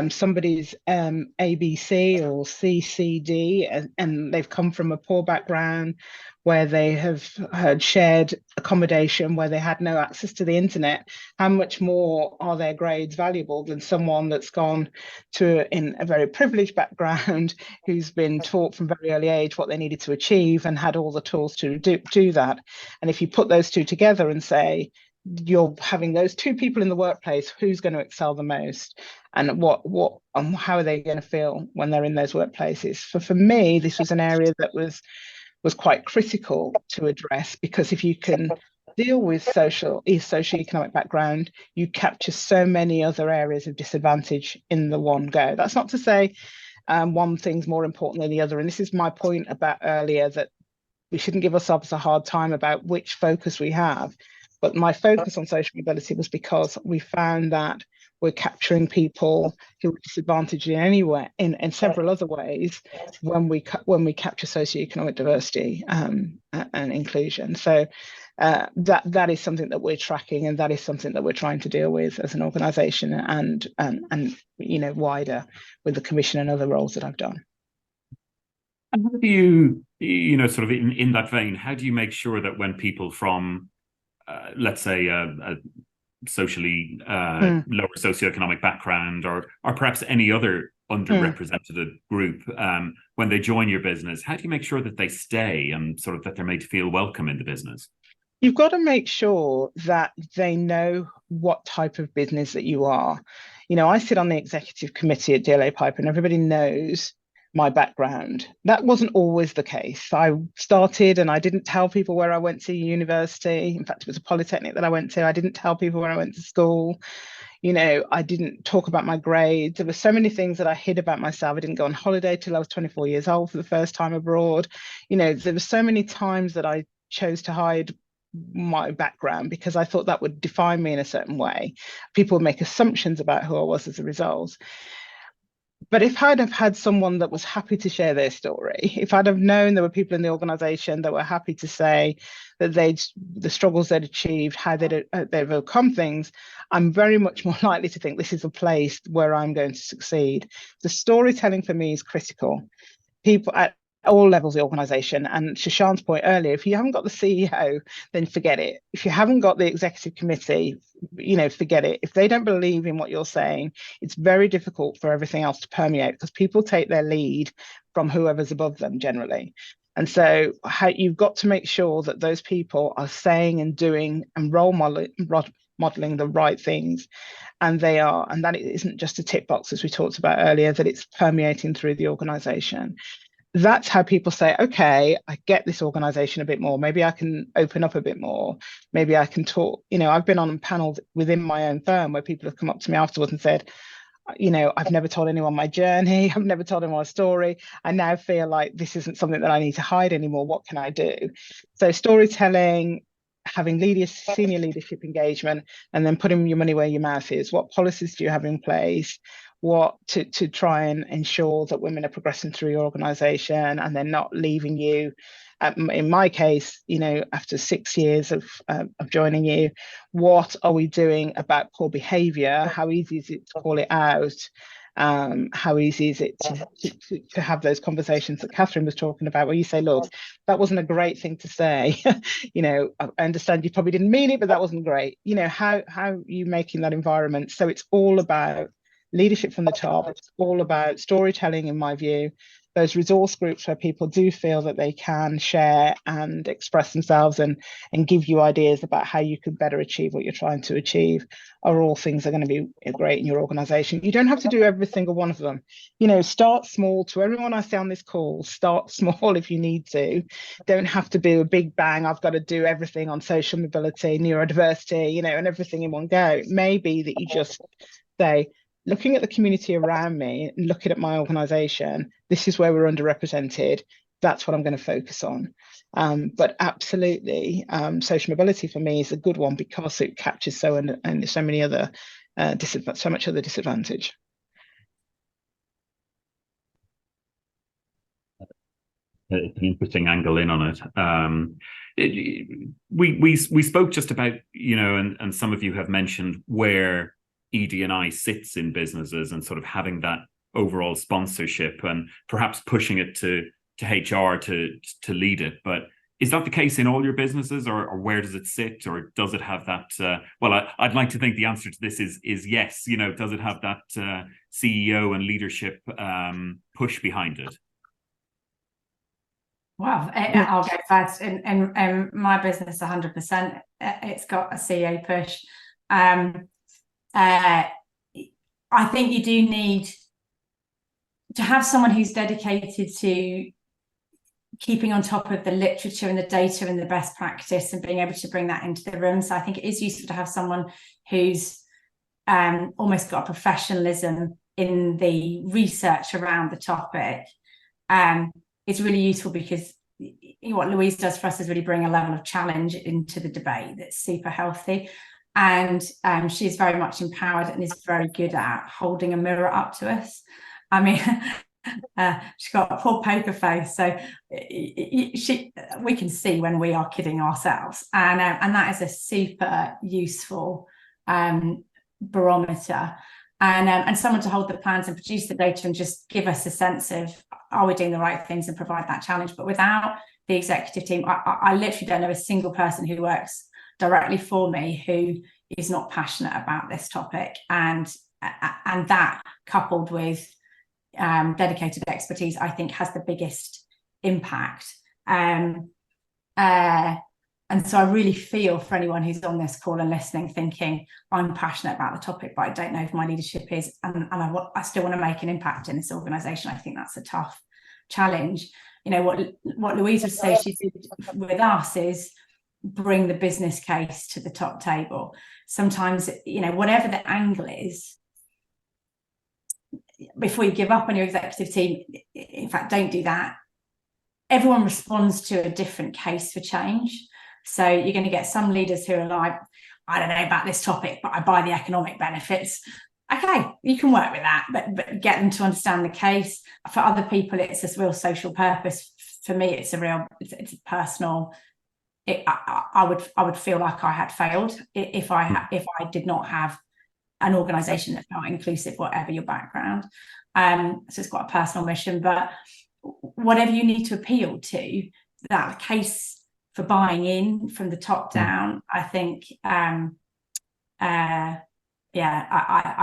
somebody's ABC or CCD, and they've come from a poor background where they have had shared accommodation, where they had no access to the internet? How much more are their grades valuable than someone that's gone in a very privileged background, who's been taught from very early age what they needed to achieve and had all the tools to do that? And if you put those two together and say, you're having those 2 people in the workplace, who's going to excel the most, and how are they going to feel when they're in those workplaces? For me, this was an area that was quite critical to address, because if you can deal with socioeconomic background, you capture so many other areas of disadvantage in the one go. That's not to say one thing's more important than the other. And this is my point about earlier, that we shouldn't give ourselves a hard time about which focus we have. But my focus on social mobility was because we found that we're capturing people who are disadvantaged in any way, in several other ways, when we capture socioeconomic diversity and inclusion. So that is something that we're tracking, and that is something that we're trying to deal with as an organisation, and wider with the Commission and other roles that I've done. And how do you, sort of in that vein, how do you make sure that when people from, let's say, a socially lower socioeconomic background, or perhaps any other underrepresented group, when they join your business, how do you make sure that they stay and sort of that they're made to feel welcome in the business? You've got to make sure that they know what type of business that you are. I sit on the executive committee at DLA Piper, and everybody knows my background. That wasn't always the case. I started and I didn't tell people where I went to university. In fact, it was a polytechnic that I went to. I didn't tell people where I went to school. I didn't talk about my grades. There were so many things that I hid about myself. I didn't go on holiday till I was 24 years old for the first time abroad. There were so many times that I chose to hide my background because I thought that would define me in a certain way. People would make assumptions about who I was as a result. But if I'd have had someone that was happy to share their story, if I'd have known there were people in the organisation that were happy to say that the struggles they'd achieved, how they've overcome things, I'm very much more likely to think this is a place where I'm going to succeed. The storytelling for me is critical. People at all levels of the organisation, and to Sian's point earlier, if you haven't got the CEO, then forget it. If you haven't got the executive committee, forget it. If they don't believe in what you're saying, it's very difficult for everything else to permeate, because people take their lead from whoever's above them generally. And so you've got to make sure that those people are saying and doing and role modeling the right things, and they are, and that it isn't just a tick box, as we talked about earlier, that it's permeating through the organisation. That's how people say, okay, I get this organisation a bit more. Maybe I can open up a bit more. Maybe I can talk. I've been on panels within my own firm where people have come up to me afterwards and said, I've never told anyone my journey. I've never told anyone a story. I now feel like this isn't something that I need to hide anymore. What can I do? So storytelling, having senior leadership engagement, and then putting your money where your mouth is. What policies do you have in place? What to try and ensure that women are progressing through your organisation and they're not leaving you. In my case, after 6 years of joining you, what are we doing about poor behaviour? How easy is it to call it out? How easy is it to have those conversations that Kathryn was talking about, where you say, look, that wasn't a great thing to say. I understand you probably didn't mean it, but that wasn't great. How are you making that environment? So it's all about leadership from the top. It's all about storytelling, in my view. Those resource groups where people do feel that they can share and express themselves and give you ideas about how you could better achieve what you're trying to achieve are all things that are going to be great in your organisation. You don't have to do every single one of them. Start small. To everyone I say on this call, start small if you need to. Don't have to do a big bang. I've got to do everything on social mobility, neurodiversity, and everything in one go. It may be that you just say, looking at the community around me and looking at my organisation, this is where we're underrepresented. That's what I'm going to focus on. But absolutely, social mobility for me is a good one because it captures so many other so much other disadvantage. It's an interesting angle in on it. We spoke just about, and some of you have mentioned where ED&I sits in businesses and sort of having that overall sponsorship and perhaps pushing it to HR to lead it. But is that the case in all your businesses, or where does it sit, or does it have that? I'd like to think the answer to this is yes. Does it have that CEO and leadership push behind it? Well, I'll go first. In my business, 100%, it's got a CEO push. I think you do need to have someone who's dedicated to keeping on top of the literature and the data and the best practice and being able to bring that into the room. So I think it is useful to have someone who's almost got a professionalism in the research around the topic. It's really useful because what Louise does for us is really bring a level of challenge into the debate that's super healthy. And she's very much empowered and is very good at holding a mirror up to us. I mean, she's got a poor poker face, so we can see when we are kidding ourselves, and that is a super useful barometer, and someone to hold the plans and produce the data and just give us a sense of, are we doing the right things, and provide that challenge. But without the executive team, I literally don't know a single person who works directly for me who is not passionate about this topic, and that coupled with dedicated expertise, I think, has the biggest impact. And so I really feel for anyone who's on this call and listening, thinking, I'm passionate about the topic, but I don't know if my leadership is, and I still want to make an impact in this organisation. I think that's a tough challenge. You know, what Louise would say she did with us is bring the business case to the top table. Sometimes, you know, whatever the angle is, before you give up on your executive team, in fact, don't do that. Everyone responds to a different case for change. So you're going to get some leaders who are like, I don't know about this topic, but I buy the economic benefits. Okay, you can work with that, but get them to understand the case. For other people, it's a real social purpose. For me, it's a personal. I would feel like I had failed if I did not have an organisation that's not inclusive, whatever your background. So it's got a personal mission, but whatever you need to appeal to, that case for buying in from the top down, I think, I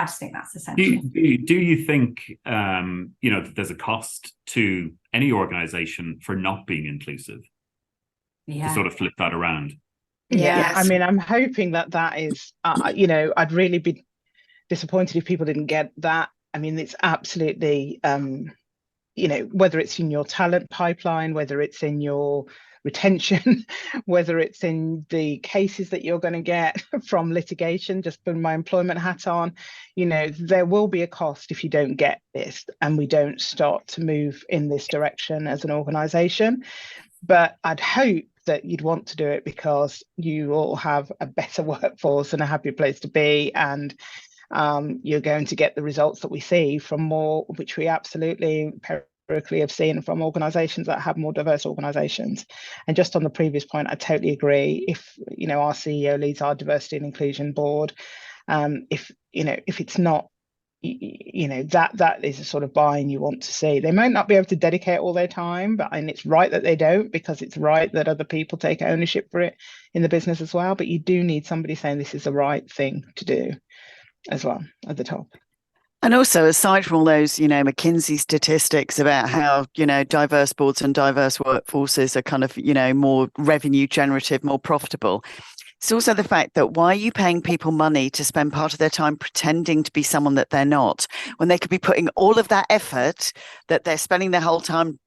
just think that's essential. Do you think, that there's a cost to any organisation for not being inclusive? Yeah. To sort of flip that around. Yeah, I mean, I'm hoping that is, I'd really be disappointed if people didn't get that. I mean, it's absolutely, whether it's in your talent pipeline, whether it's in your retention, whether it's in the cases that you're going to get from litigation, just putting my employment hat on, there will be a cost if you don't get this and we don't start to move in this direction as an organisation. But I'd hope that you'd want to do it because you all have a better workforce and a happier place to be, and you're going to get the results that we see from more, which we absolutely empirically have seen from organisations that have more diverse organisations. And just on the previous point, I totally agree. If our CEO leads our diversity and inclusion board, if it's not, that is a sort of buy-in you want to see. They might not be able to dedicate all their time, and it's right that they don't, because it's right that other people take ownership for it in the business as well. But you do need somebody saying this is the right thing to do as well at the top. And also, aside from all those, McKinsey statistics about how, diverse boards and diverse workforces are kind of, more revenue generative, more profitable. It's also the fact that why are you paying people money to spend part of their time pretending to be someone that they're not, when they could be putting all of that effort that they're spending their whole time,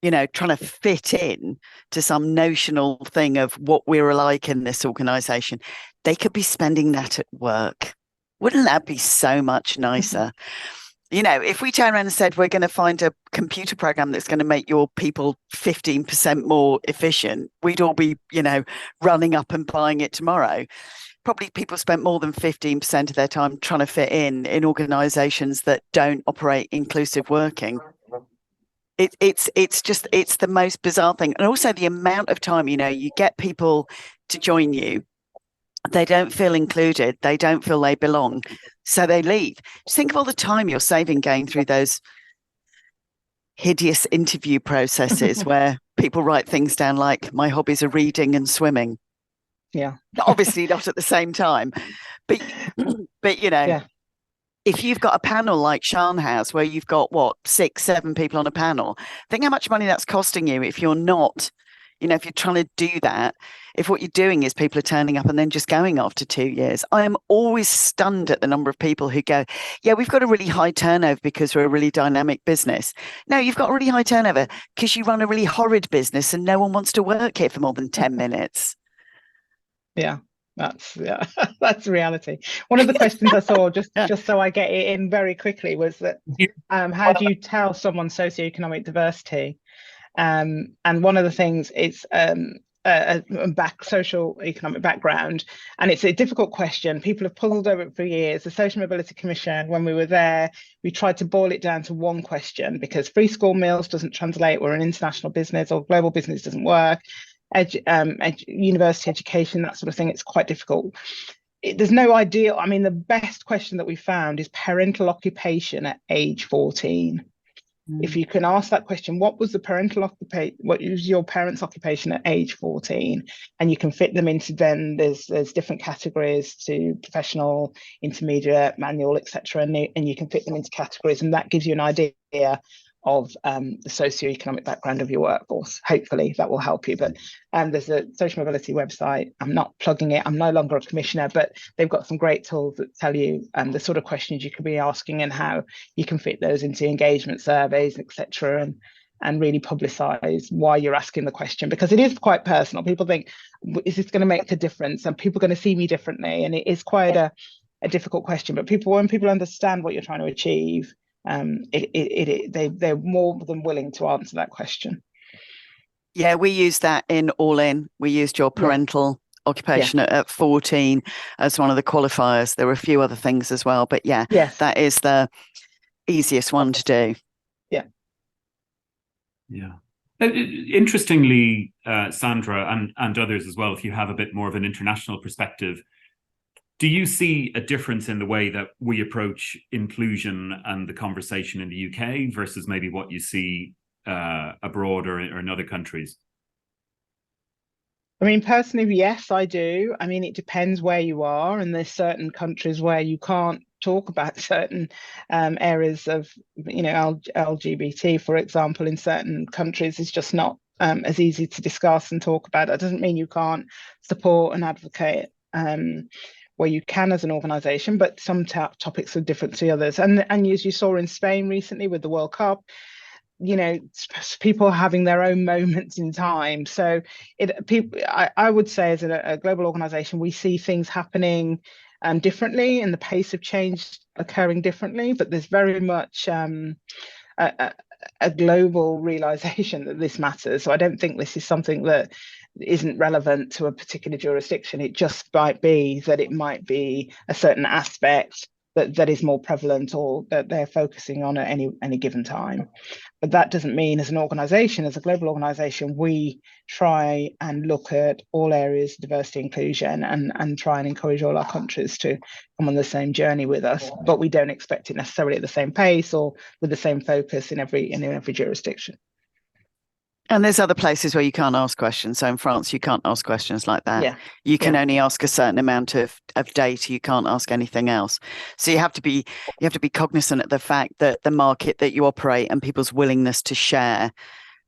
trying to fit in to some notional thing of what we're like in this organization. They could be spending that at work. Wouldn't that be so much nicer? If we turn around and said, we're going to find a computer program that's going to make your people 15% more efficient, we'd all be, running up and buying it tomorrow. Probably people spent more than 15% of their time trying to fit in organizations that don't operate inclusive working. It's the most bizarre thing. And also the amount of time, you get people to join you. They don't feel included. They don't feel they belong. So they leave. Just think of all the time you're saving going through those hideous interview processes where people write things down like, my hobbies are reading and swimming. Yeah. Obviously not at the same time. But Yeah. If you've got a panel like Sian has, where you've got, 6-7 people on a panel, think how much money that's costing you if you're not, if you're trying to do that. if what you're doing is people are turning up and then just going after 2 years. I am always stunned at the number of people who go, yeah, we've got a really high turnover because we're a really dynamic business. No, you've got a really high turnover because you run a really horrid business and no one wants to work here for more than 10 minutes. Yeah, that's reality. One of the questions I saw, just so I get it in very quickly, was that how do you tell someone socioeconomic diversity? And one of the things is social economic background, and it's a difficult question. People have puzzled over it for years. The Social Mobility Commission, when we were there, we tried to boil it down to one question, because free school meals doesn't translate. We're an international business, or global business doesn't work. University education, that sort of thing, it's quite difficult. There's no ideal. I mean, the best question that we found is parental occupation at age 14. If you can ask that question, what was the parental occupation, what was your parents' occupation at age 14? And you can fit them into, then there's different categories to professional, intermediate, manual, etc. And you can fit them into categories, and that gives you an idea of the socioeconomic background of your workforce. Hopefully that will help you. But there's a social mobility website. I'm not plugging it. I'm no longer a commissioner, but they've got some great tools that tell you the sort of questions you could be asking and how you can fit those into engagement surveys, etc. And really publicize why you're asking the question, because it is quite personal. People think, is this going to make a difference? And people going to see me differently? And it is quite a difficult question. But when people understand what you're trying to achieve, they're more than willing to answer that question. Yeah, we used that in All In. We used your parental occupation at 14 as one of the qualifiers. There were a few other things as well, but that is the easiest one to do. Yeah. Interestingly, Sandra and others as well, if you have a bit more of an international perspective, do you see a difference in the way that we approach inclusion and the conversation in the UK versus maybe what you see abroad or in other countries? I mean, personally, yes, I do. I mean, it depends where you are, and there's certain countries where you can't talk about certain areas of, LGBT, for example. In certain countries, it's just not as easy to discuss and talk about. That doesn't mean you can't support and advocate where you can as an organisation, but some topics are different to others. And as you saw in Spain recently with the World Cup, people are having their own moments in time. So I would say, as a global organisation, we see things happening differently, and the pace of change occurring differently. But there's very much a global realisation that this matters. So I don't think this is something that isn't relevant to a particular jurisdiction. It just might be that it might be a certain aspect that is more prevalent, or that they're focusing on at any given time. But that doesn't mean, as an organisation, as a global organisation, we try and look at all areas of diversity inclusion and try and encourage all our countries to come on the same journey with us. But we don't expect it necessarily at the same pace or with the same focus in every jurisdiction. And there's other places where you can't ask questions. So in France, you can't ask questions like that. Yeah. You can only ask a certain amount of data. You can't ask anything else. So you have to be cognizant of the fact that the market that you operate and people's willingness to share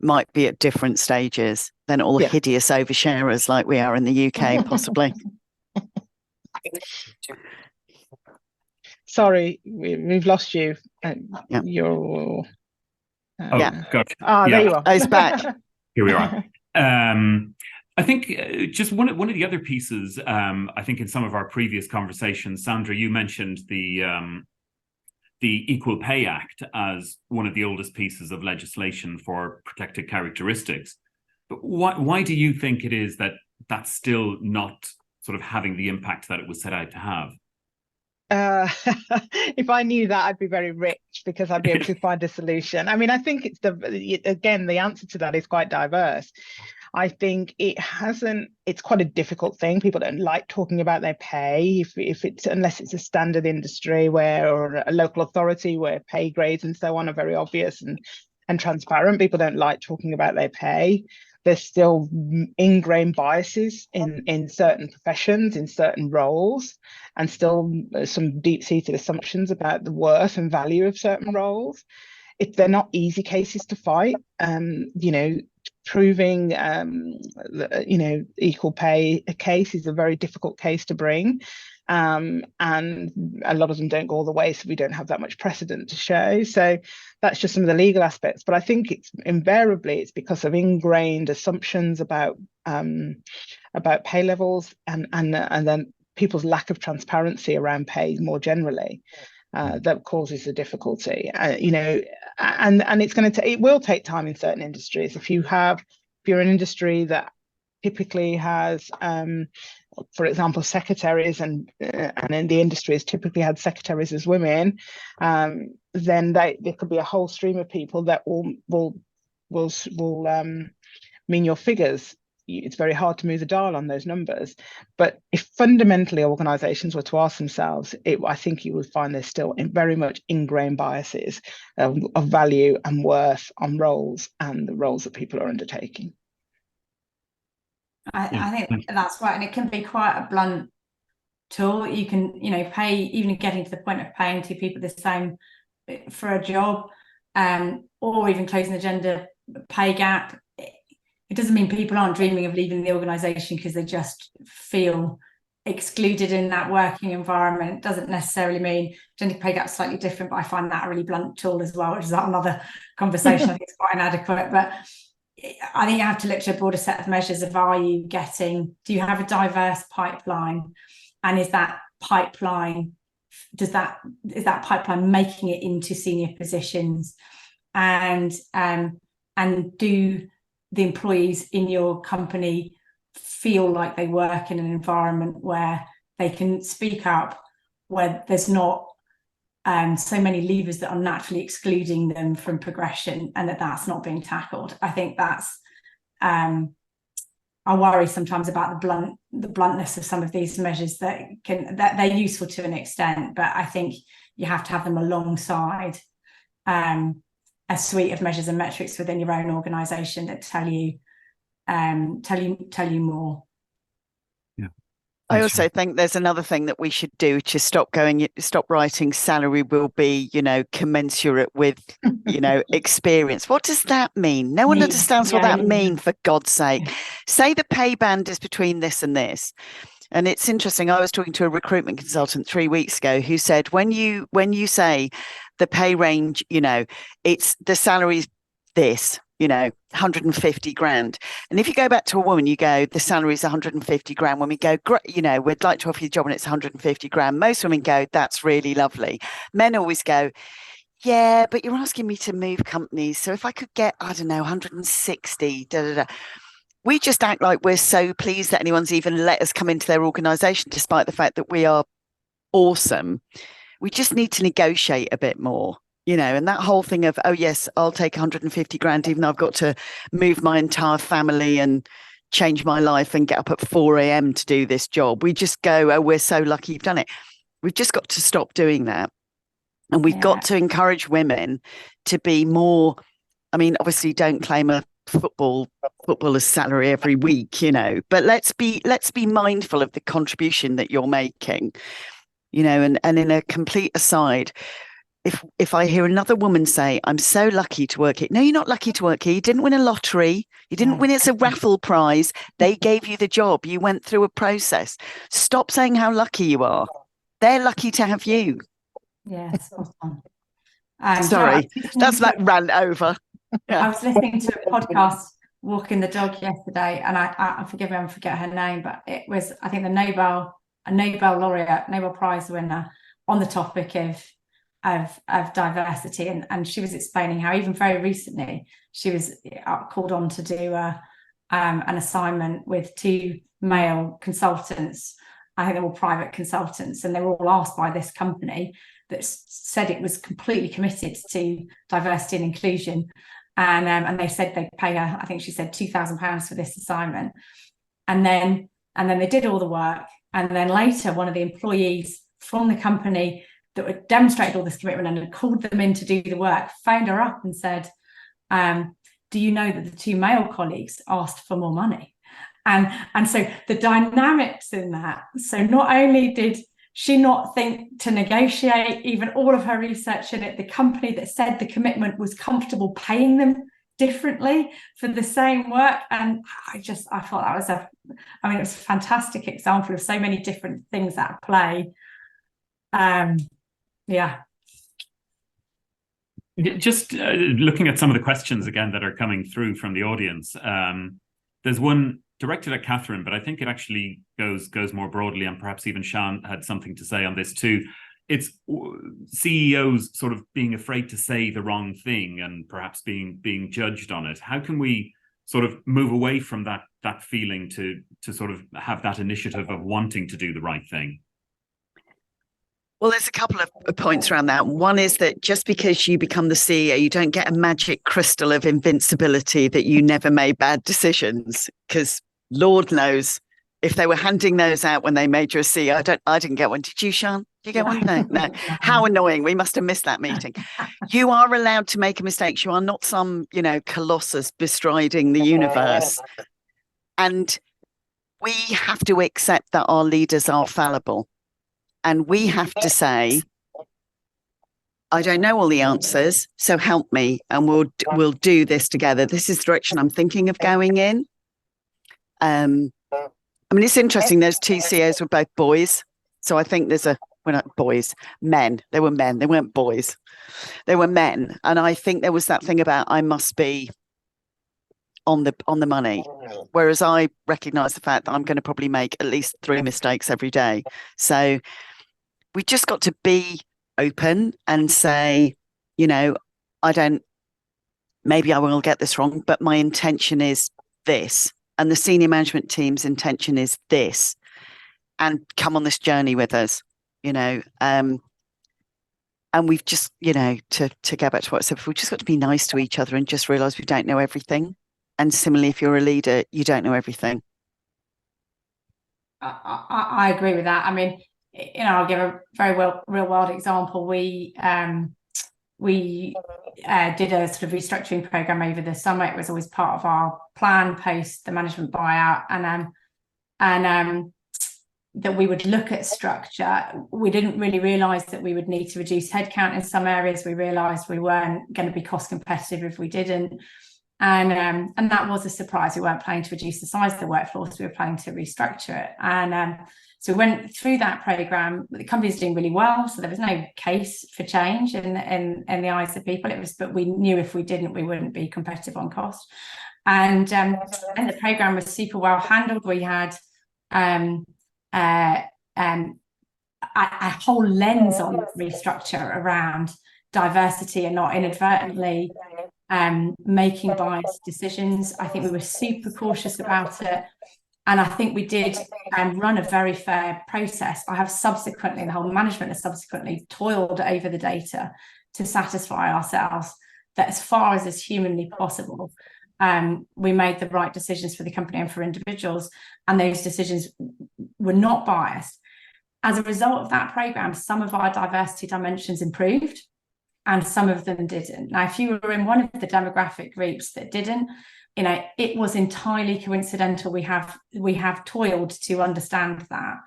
might be at different stages than all hideous oversharers like we are in the UK, possibly. Sorry, we've lost you. You're... Gotcha. There you are. He's back. Here we are. I think just one of the other pieces, I think in some of our previous conversations, Sandra, you mentioned the Equal Pay Act as one of the oldest pieces of legislation for protected characteristics. But why do you think it is that that's still not sort of having the impact that it was set out to have? If I knew that, I'd be very rich, because I'd be able to find a solution. I mean, I think it's the answer to that is quite diverse. I think it's quite a difficult thing. People don't like talking about their pay unless it's a standard industry or a local authority where pay grades and so on are very obvious and transparent. People don't like talking about their pay. There's still ingrained biases in certain professions, in certain roles, and still some deep-seated assumptions about the worth and value of certain roles. they're not easy cases to fight. Proving equal pay a case is a very difficult case to bring, and a lot of them don't go all the way, so we don't have that much precedent to show. So that's just some of the legal aspects, but I think it's because of ingrained assumptions about pay levels and then people's lack of transparency around pay more generally. That causes the difficulty, and it will take time in certain industries. If you're an industry that typically has, for example, secretaries, and in the industry has typically had secretaries as women, then there could be a whole stream of people that will mean your figures. It's very hard to move the dial on those numbers. But if fundamentally organisations were to ask themselves, I think you would find there's still very much ingrained biases of value and worth on roles and the roles that people are undertaking. I think that's right, and it can be quite a blunt tool. You can, pay, even getting to the point of paying two people the same for a job, or even closing the gender pay gap. It doesn't mean people aren't dreaming of leaving the organisation because they just feel excluded in that working environment. It doesn't necessarily mean gender pay gap is slightly different, but I find that a really blunt tool as well, which is another conversation. I think it's quite inadequate, but I think you have to look to a broader set of measures of do you have a diverse pipeline, and is that pipeline making it into senior positions, and do the employees in your company feel like they work in an environment where they can speak up, where there's not so many levers that are naturally excluding them from progression, and that's not being tackled. I think that's I worry sometimes about the bluntness of some of these measures that they're useful to an extent, but I think you have to have them alongside a suite of measures and metrics within your own organisation that tell you more. Yeah. I also think there's another thing that we should do to stop writing salary will be, commensurate with, experience. What does that mean? No one understands what that means, for God's sake. Say the pay band is between this and this. And it's interesting. I was talking to a recruitment consultant 3 weeks ago who said, when you say the pay range, it's the salary's this, 150 grand. And if you go back to a woman, you go, the salary is 150 grand. When we go, great, we'd like to offer you a job and it's 150 grand. Most women go, that's really lovely. Men always go, yeah, but you're asking me to move companies. So if I could get, 160, we just act like we're so pleased that anyone's even let us come into their organisation, despite the fact that we are awesome. We just need to negotiate a bit more, and that whole thing of, oh, yes, I'll take 150 grand, even though I've got to move my entire family and change my life and get up at 4 a.m. to do this job. We just go, oh, we're so lucky you've done it. We've just got to stop doing that. And we've got to encourage women to be more, obviously don't claim a footballer's salary every week, but let's be mindful of the contribution that you're making, and in a complete aside, if I hear another woman say, I'm so lucky to work here. No, you're not lucky to work here. You didn't win a lottery. You didn't win. It's a raffle prize. They gave you the job. You went through a process. Stop saying how lucky you are. They're lucky to have you. Yes. Sorry, that's that rant over. Yeah. I was listening to a podcast, walking the dog, yesterday, and I forgive me, I forget her name, but it was, I think, a Nobel laureate, Nobel Prize winner, on the topic of diversity, and she was explaining how even very recently she was called on to do an assignment with 2 male consultants. I think they were private consultants, and they were all asked by this company that said it was completely committed to diversity and inclusion, and they said they'd pay her, I think she said £2,000 for this assignment, and then they did all the work, and then later one of the employees from the company that had demonstrated all this commitment and had called them in to do the work phoned her up and said, do you know that the 2 male colleagues asked for more money? And so the dynamics in that, so not only did she not think to negotiate even all of her research in it? The company that said the commitment was comfortable paying them differently for the same work. And I thought that was it was a fantastic example of so many different things at play. Just looking at some of the questions again that are coming through from the audience. There's one directed at Kathryn, but I think it actually goes more broadly, and perhaps even Sian had something to say on this too. It's CEOs sort of being afraid to say the wrong thing and perhaps being judged on it. How can we sort of move away from that feeling to sort of have that initiative of wanting to do the right thing? Well, there's a couple of points around that. One is that just because you become the CEO, you don't get a magic crystal of invincibility that you never made bad decisions, because Lord knows if they were handing those out when they made you a CEO. I didn't get one. Did you, Sian? Did you get one? No. How annoying. We must have missed that meeting. You are allowed to make mistakes. You are not some, colossus bestriding the universe. And we have to accept that our leaders are fallible. And we have to say, I don't know all the answers, so help me, and we'll do this together. This is the direction I'm thinking of going in. It's interesting. Those two CEOs were both boys. So I think men. They were men. They weren't boys. They were men. And I think there was that thing about I must be on the money. Whereas I recognize the fact that I'm going to probably make at least 3 mistakes every day. So we just got to be open and say, maybe I will get this wrong, but my intention is this. And the senior management team's intention is this. And come on this journey with us, And we've just, to go back to what I said before, we've just got to be nice to each other and just realize we don't know everything. And similarly, if you're a leader, you don't know everything. I agree with that. I'll give a very real world example. We did a sort of restructuring program over the summer. It was always part of our plan post the management buyout, and that we would look at structure. We didn't really realise that we would need to reduce headcount in some areas. We realised we weren't going to be cost competitive if we didn't. And that was a surprise. We weren't planning to reduce the size of the workforce. We were planning to restructure it. And so we went through that program. The company's doing really well, so there was no case for change in the eyes of people. But we knew if we didn't, we wouldn't be competitive on cost. And the program was super well handled. We had a whole lens on restructure around diversity and not inadvertently making biased decisions. I think we were super cautious about it. And I think we did run a very fair process. The whole management has subsequently toiled over the data to satisfy ourselves that as far as is humanly possible, we made the right decisions for the company and for individuals. And those decisions were not biased. As a result of that program, some of our diversity dimensions improved and some of them didn't. Now, if you were in one of the demographic groups that didn't, it was entirely coincidental. We have toiled to understand that,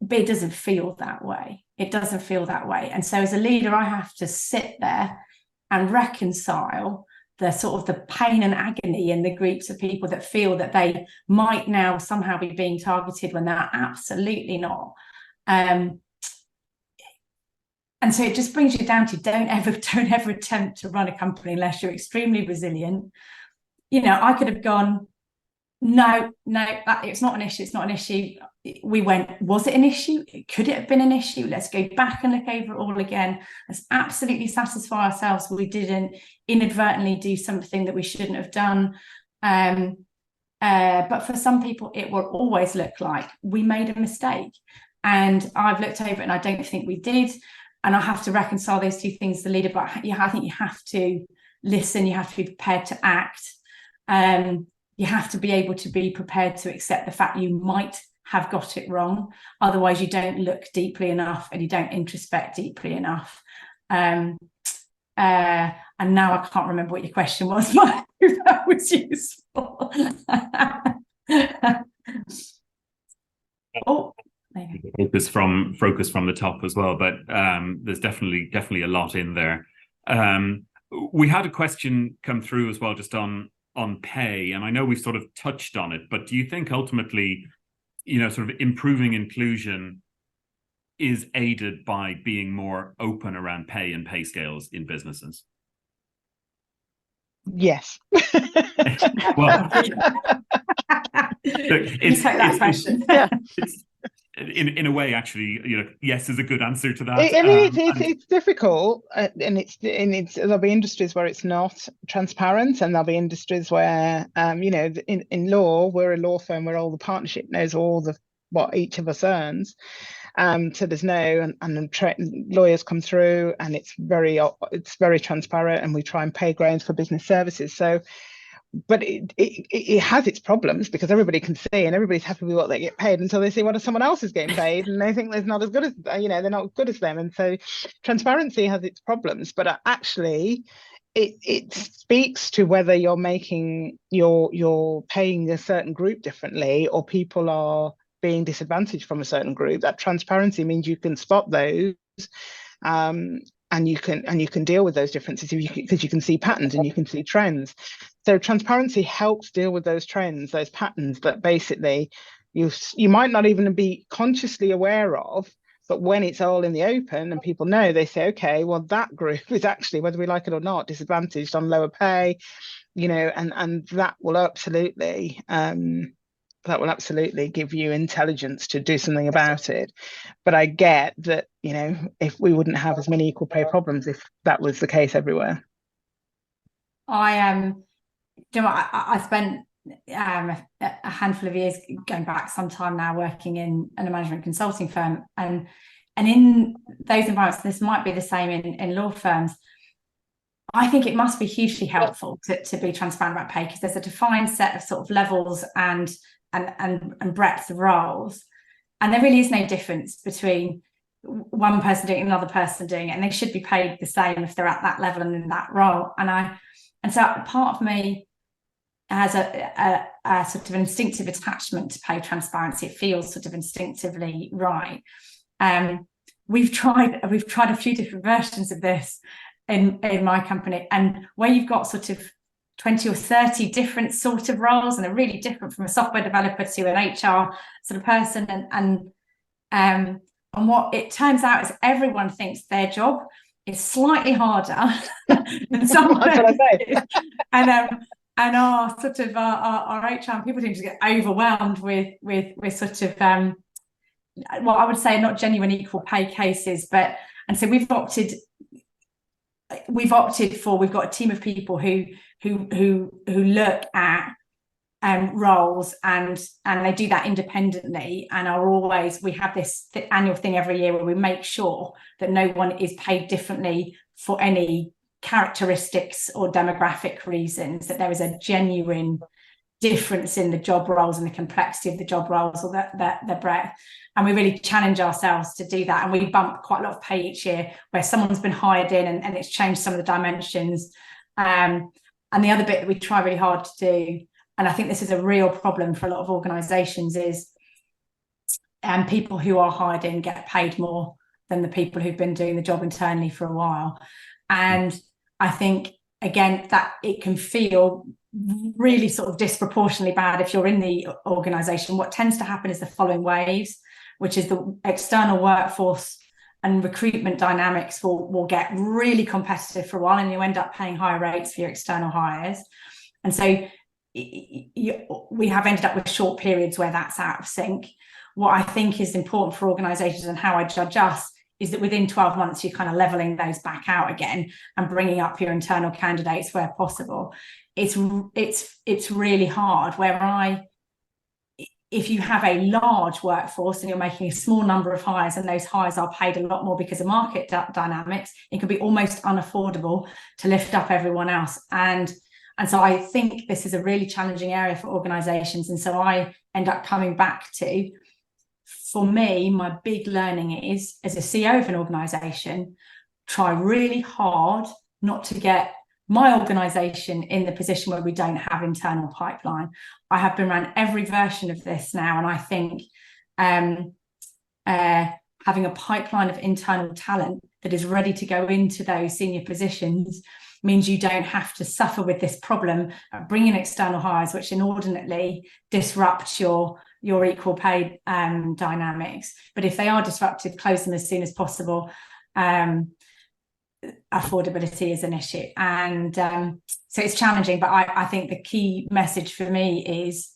but it doesn't feel that way. It doesn't feel that way. And so as a leader, I have to sit there and reconcile the sort of the pain and agony in the groups of people that feel that they might now somehow be being targeted when they're absolutely not. And so it just brings you down to don't ever attempt to run a company unless you're extremely resilient. I could have gone, no, it's not an issue. It's not an issue. We went, was it an issue? Could it have been an issue? Let's go back and look over it all again. Let's absolutely satisfy ourselves we didn't inadvertently do something that we shouldn't have done. But for some people, it will always look like we made a mistake. And I've looked over it and I don't think we did. And I have to reconcile those two things, the leader, but I think you have to listen, you have to be prepared to act. You have to be able to be prepared to accept the fact you might have got it wrong. Otherwise, you don't look deeply enough and you don't introspect deeply enough. And now I can't remember what your question was, but I hope that was useful. Oh, focus from the top as well, but there's definitely a lot in there. We had a question come through as well, just on pay, and I know we've sort of touched on it, but do you think ultimately, sort of improving inclusion is aided by being more open around pay and pay scales in businesses? Yes. Well, it's in a way, actually, yes is a good answer to that. It's difficult, and there'll be industries where it's not transparent, and there'll be industries where, in law, we're a law firm where all the partnership knows what each of us earns. So there's no, and lawyers come through, and it's very transparent, and we try and pay grades for business services. So, but it has its problems, because everybody can see and everybody's happy with what they get paid until they see what someone else is getting paid, and they think they're not as good as, they're not as good as them. And so transparency has its problems, but actually it speaks to whether you're paying a certain group differently, or people are being disadvantaged from a certain group. That transparency means you can spot those, and you can deal with those differences because you can see patterns and you can see trends. So transparency helps deal with those trends, those patterns that basically you might not even be consciously aware of, but when it's all in the open and people know, they say, okay, well, that group is actually, whether we like it or not, disadvantaged on lower pay, and that will absolutely give you intelligence to do something about it. But I get that, if we wouldn't have as many equal pay problems if that was the case everywhere. I spent a handful of years, going back some time now, working in a management consulting firm, and in those environments, this might be the same in law firms. I think it must be hugely helpful to be transparent about pay, because there's a defined set of sort of levels and breadth of roles, and there really is no difference between one person doing it and another person doing it, and they should be paid the same if they're at that level and in that role. And so part of me has a sort of instinctive attachment to pay transparency. It feels sort of instinctively right. We've tried a few different versions of this in my company, and where you've got sort of 20 or 30 different sort of roles, and they're really different, from a software developer to an HR sort of person, and what it turns out is everyone thinks their job is slightly harder than someone else. And our sort of our HR and people teams get overwhelmed with sort of what I would say not genuine equal pay cases, and so we've got a team of people who look at roles, and they do that independently, and we have this annual thing every year where we make sure that no one is paid differently for any characteristics or demographic reasons, that there is a genuine difference in the job roles and the complexity of the job roles, or the breadth. And we really challenge ourselves to do that, and we bump quite a lot of pay each year where someone's been hired in and it's changed some of the dimensions. And the other bit that we try really hard to do, and I think this is a real problem for a lot of organisations, is people who are hired in get paid more than the people who've been doing the job internally for a while. And I think, again, that it can feel really sort of disproportionately bad if you're in the organisation. What tends to happen is the following waves, which is the external workforce and recruitment dynamics will get really competitive for a while, and you end up paying higher rates for your external hires. And so we have ended up with short periods where that's out of sync. What I think is important for organisations, and how I judge us, is that within 12 months, you're kind of levelling those back out again and bringing up your internal candidates where possible. It's really hard. If you have a large workforce and you're making a small number of hires, and those hires are paid a lot more because of market dynamics, it can be almost unaffordable to lift up everyone else. And so I think this is a really challenging area for organisations. And so I end up coming back to, for me, my big learning is, as a CEO of an organisation, try really hard not to get my organisation in the position where we don't have internal pipeline. I have been around every version of this now, and I think having a pipeline of internal talent that is ready to go into those senior positions means you don't have to suffer with this problem of bringing external hires, which inordinately disrupt your equal pay dynamics. But if they are disrupted, close them as soon as possible. Affordability is an issue, and so it's challenging. But I think the key message for me is,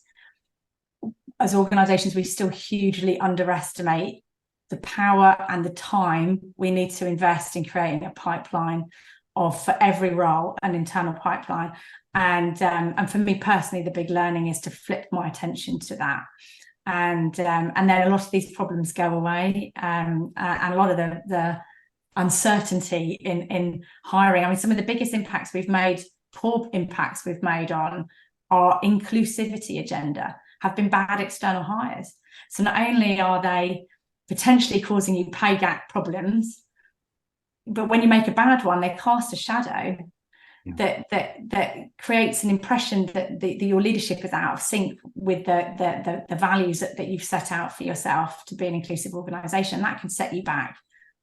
as organisations, we still hugely underestimate the power and the time we need to invest in creating a pipeline for every role, an internal pipeline. And for me personally, the big learning is to flip my attention to that. And then a lot of these problems go away, and a lot of the uncertainty in hiring. I mean, some of the biggest impacts we've made, poor impacts we've made on our inclusivity agenda have been bad external hires. So not only are they potentially causing you pay gap problems, but when you make a bad one, they cast a shadow that creates an impression that your leadership is out of sync with the values that you've set out for yourself to be an inclusive organisation. That can set you back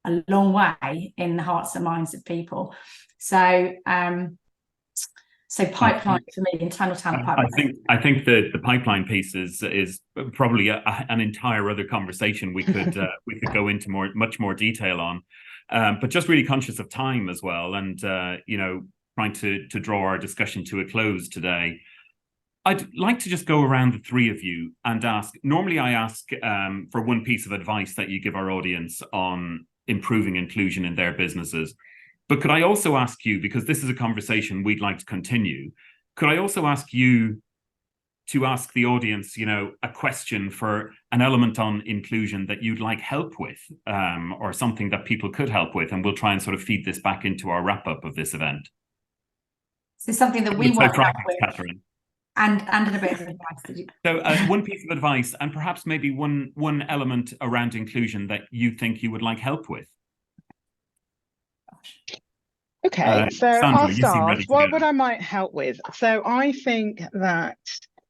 a long way in the hearts and minds of people. So pipeline for me, internal talent pipeline. I think the pipeline piece is probably an entire other conversation we could go into much more detail on, but just really conscious of time as well, and trying to draw our discussion to a close today. I'd like to just go around the three of you and ask. Normally, I ask for one piece of advice that you give our audience on improving inclusion in their businesses. But could I also ask you, because this is a conversation we'd like to continue, could I also ask you to ask the audience, a question for an element on inclusion that you'd like help with, or something that people could help with, and we'll try and sort of feed this back into our wrap-up of this event. So something that we want help with, Kathryn. And a bit of advice. So one piece of advice, and perhaps maybe one element around inclusion that you think you would like help with. Okay, so Sandra, I'll start. What I might help with. So I think that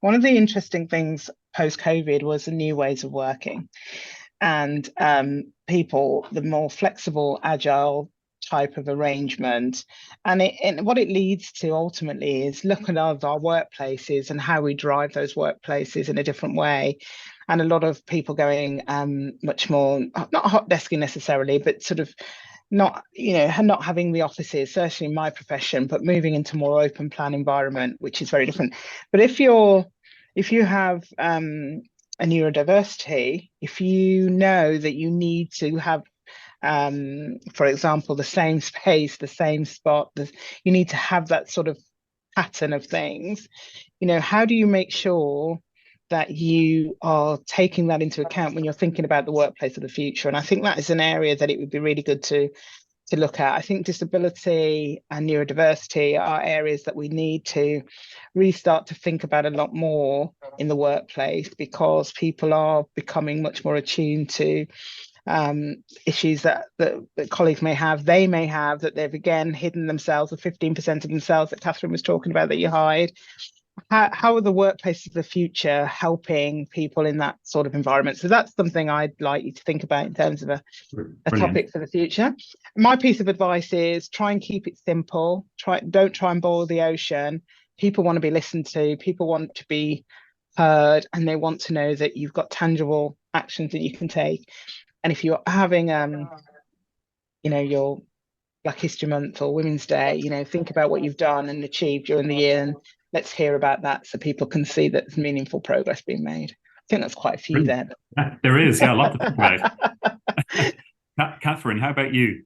one of the interesting things post-COVID was the new ways of working, and people, the more flexible, agile type of arrangement, and what it leads to ultimately is looking at our workplaces and how we drive those workplaces in a different way, and a lot of people going much more, not hot desking necessarily, but sort of not having the offices, certainly in my profession, but moving into more open plan environment, which is very different. But if you have a neurodiversity, if you know that you need to have for example, the same space, the same spot, you need to have that sort of pattern of things, how do you make sure that you are taking that into account when you're thinking about the workplace of the future? And I think that is an area that it would be really good to look at. I think disability and neurodiversity are areas that we need to really start to think about a lot more in the workplace, because people are becoming much more attuned to issues that colleagues may have, that they've again hidden themselves, the 15% of themselves that Kathryn was talking about that you hide. How are the workplaces of the future helping people in that sort of environment? So that's something I'd like you to think about in terms of a topic for the future. My piece of advice is try and keep it simple. Don't try and boil the ocean. People want to be listened to, people want to be heard, and they want to know that you've got tangible actions that you can take. And if you're having your Black History Month or Women's Day, think about what you've done and achieved during the year, and let's hear about that so people can see that there's meaningful progress being made. I think that's quite a few there. There is, yeah, a lot to think about. Kathryn, how about you?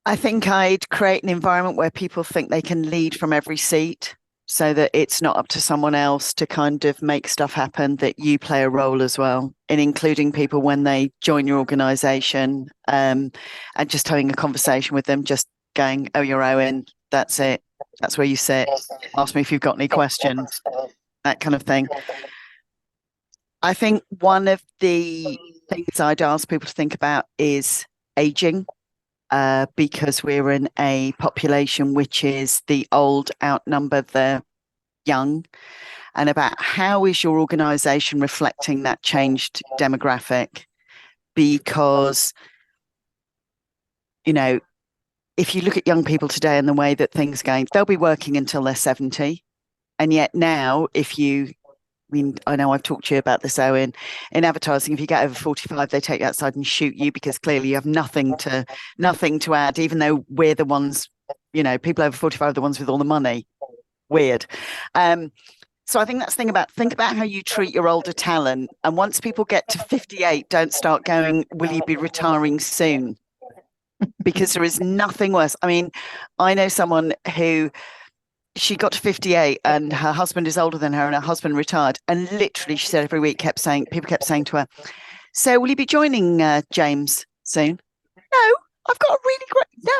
I think I'd create an environment where people think they can lead from every seat, so that it's not up to someone else to kind of make stuff happen, that you play a role as well in including people when they join your organisation, and just having a conversation with them, just going, oh, you're Eoin, that's it. That's where you sit. Ask me if you've got any questions, that kind of thing. I think one of the things I'd ask people to think about is ageing, because we're in a population which is the old outnumber the young, and about how is your organisation reflecting that changed demographic. because, you know, if you look at young people today and the way that things are going, they'll be working until they're 70. And yet now, I know I've talked to you about this, Eoin, in advertising, if you get over 45, they take you outside and shoot you because clearly you have nothing to add, even though we're the ones, people over 45 are the ones with all the money. Weird. So I think that's the thing think about how you treat your older talent. And once people get to 58, don't start going, will you be retiring soon? Because there is nothing worse. I mean, I know someone who, she got to 58 and her husband is older than her and her husband retired. And literally, she said every week, people kept saying to her, so will you be joining James soon? No, I've got a really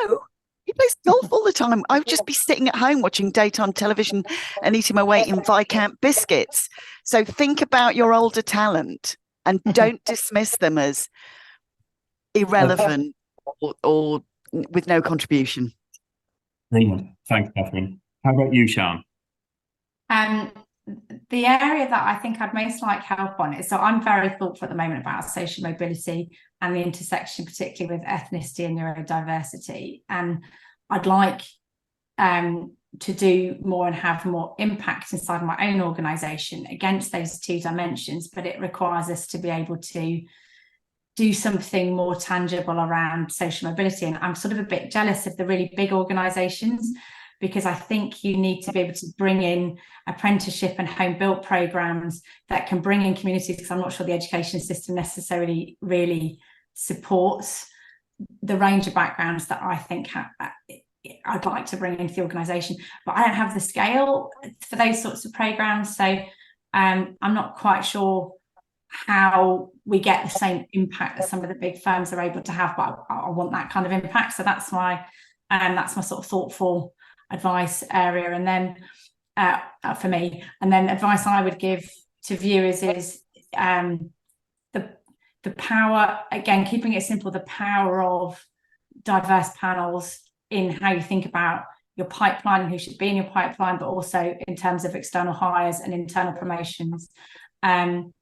no. He plays golf all the time. I would just be sitting at home watching daytime television and eating my weight in Viscount biscuits. So think about your older talent and don't dismiss them as irrelevant or with no contribution. Brilliant. Thanks, Kathryn. How about you, Sian? The area that I think I'd most like help on is, so I'm very thoughtful at the moment about social mobility and the intersection, particularly with ethnicity and neurodiversity. And I'd like to do more and have more impact inside my own organisation against those two dimensions, but it requires us to be able to do something more tangible around social mobility. And I'm sort of a bit jealous of the really big organisations, because I think you need to be able to bring in apprenticeship and home-built programs that can bring in communities, because I'm not sure the education system necessarily really supports the range of backgrounds that I think I'd like to bring into the organisation. But I don't have the scale for those sorts of programs, so I'm not quite sure how we get the same impact that some of the big firms are able to have, but I want that kind of impact. So that's my sort of thoughtful advice area. And then for me, and then advice I would give to viewers is the power, again, keeping it simple, the power of diverse panels in how you think about your pipeline and who should be in your pipeline, but also in terms of external hires and internal promotions. And,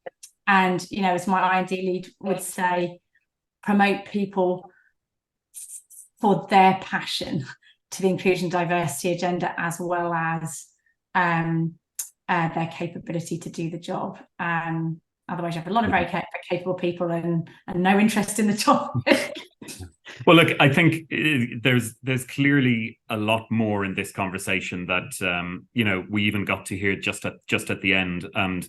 as my I&D lead would say, promote people for their passion to the inclusion diversity agenda, as well as their capability to do the job. Otherwise, you have a lot of very capable people and no interest in the topic. Well, look, I think there's clearly a lot more in this conversation that we even got to hear just at the end. And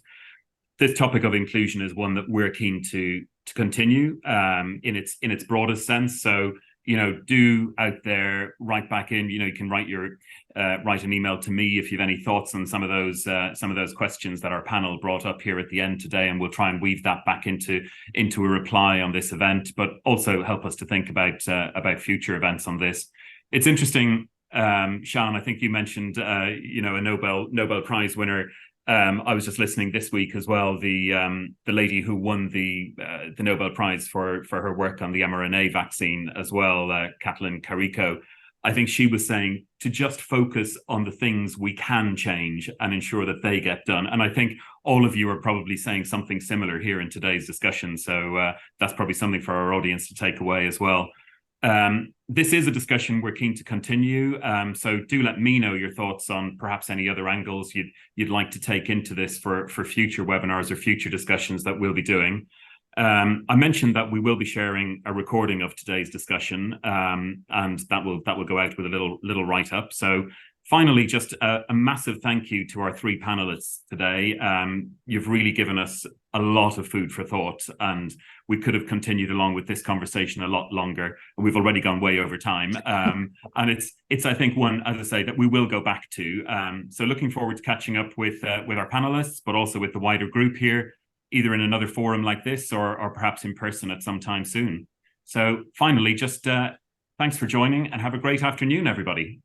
this topic of inclusion is one that we're keen to continue in its broadest sense. So, do out there, write back in. You can write an email to me if you have any thoughts on some of those questions that our panel brought up here at the end today, and we'll try and weave that back into a reply on this event, but also help us to think about future events on this. It's interesting, Sian, I think you mentioned a Nobel Prize winner. I was just listening this week as well. The lady who won the Nobel Prize for her work on the mRNA vaccine as well, Kathryn Carico, I think she was saying to just focus on the things we can change and ensure that they get done. And I think all of you are probably saying something similar here in today's discussion. So that's probably something for our audience to take away as well. This is a discussion we're keen to continue, so do let me know your thoughts on perhaps any other angles you'd like to take into this for future webinars or future discussions that we'll be doing. I mentioned that we will be sharing a recording of today's discussion, and that will go out with a little write-up. So finally, just a massive thank you to our three panelists today. You've really given us a lot of food for thought, and we could have continued along with this conversation a lot longer. We've already gone way over time. And it's I think one, as I say, that we will go back to. So looking forward to catching up with our panelists, but also with the wider group here, either in another forum like this or perhaps in person at some time soon. So finally, just thanks for joining and have a great afternoon, everybody.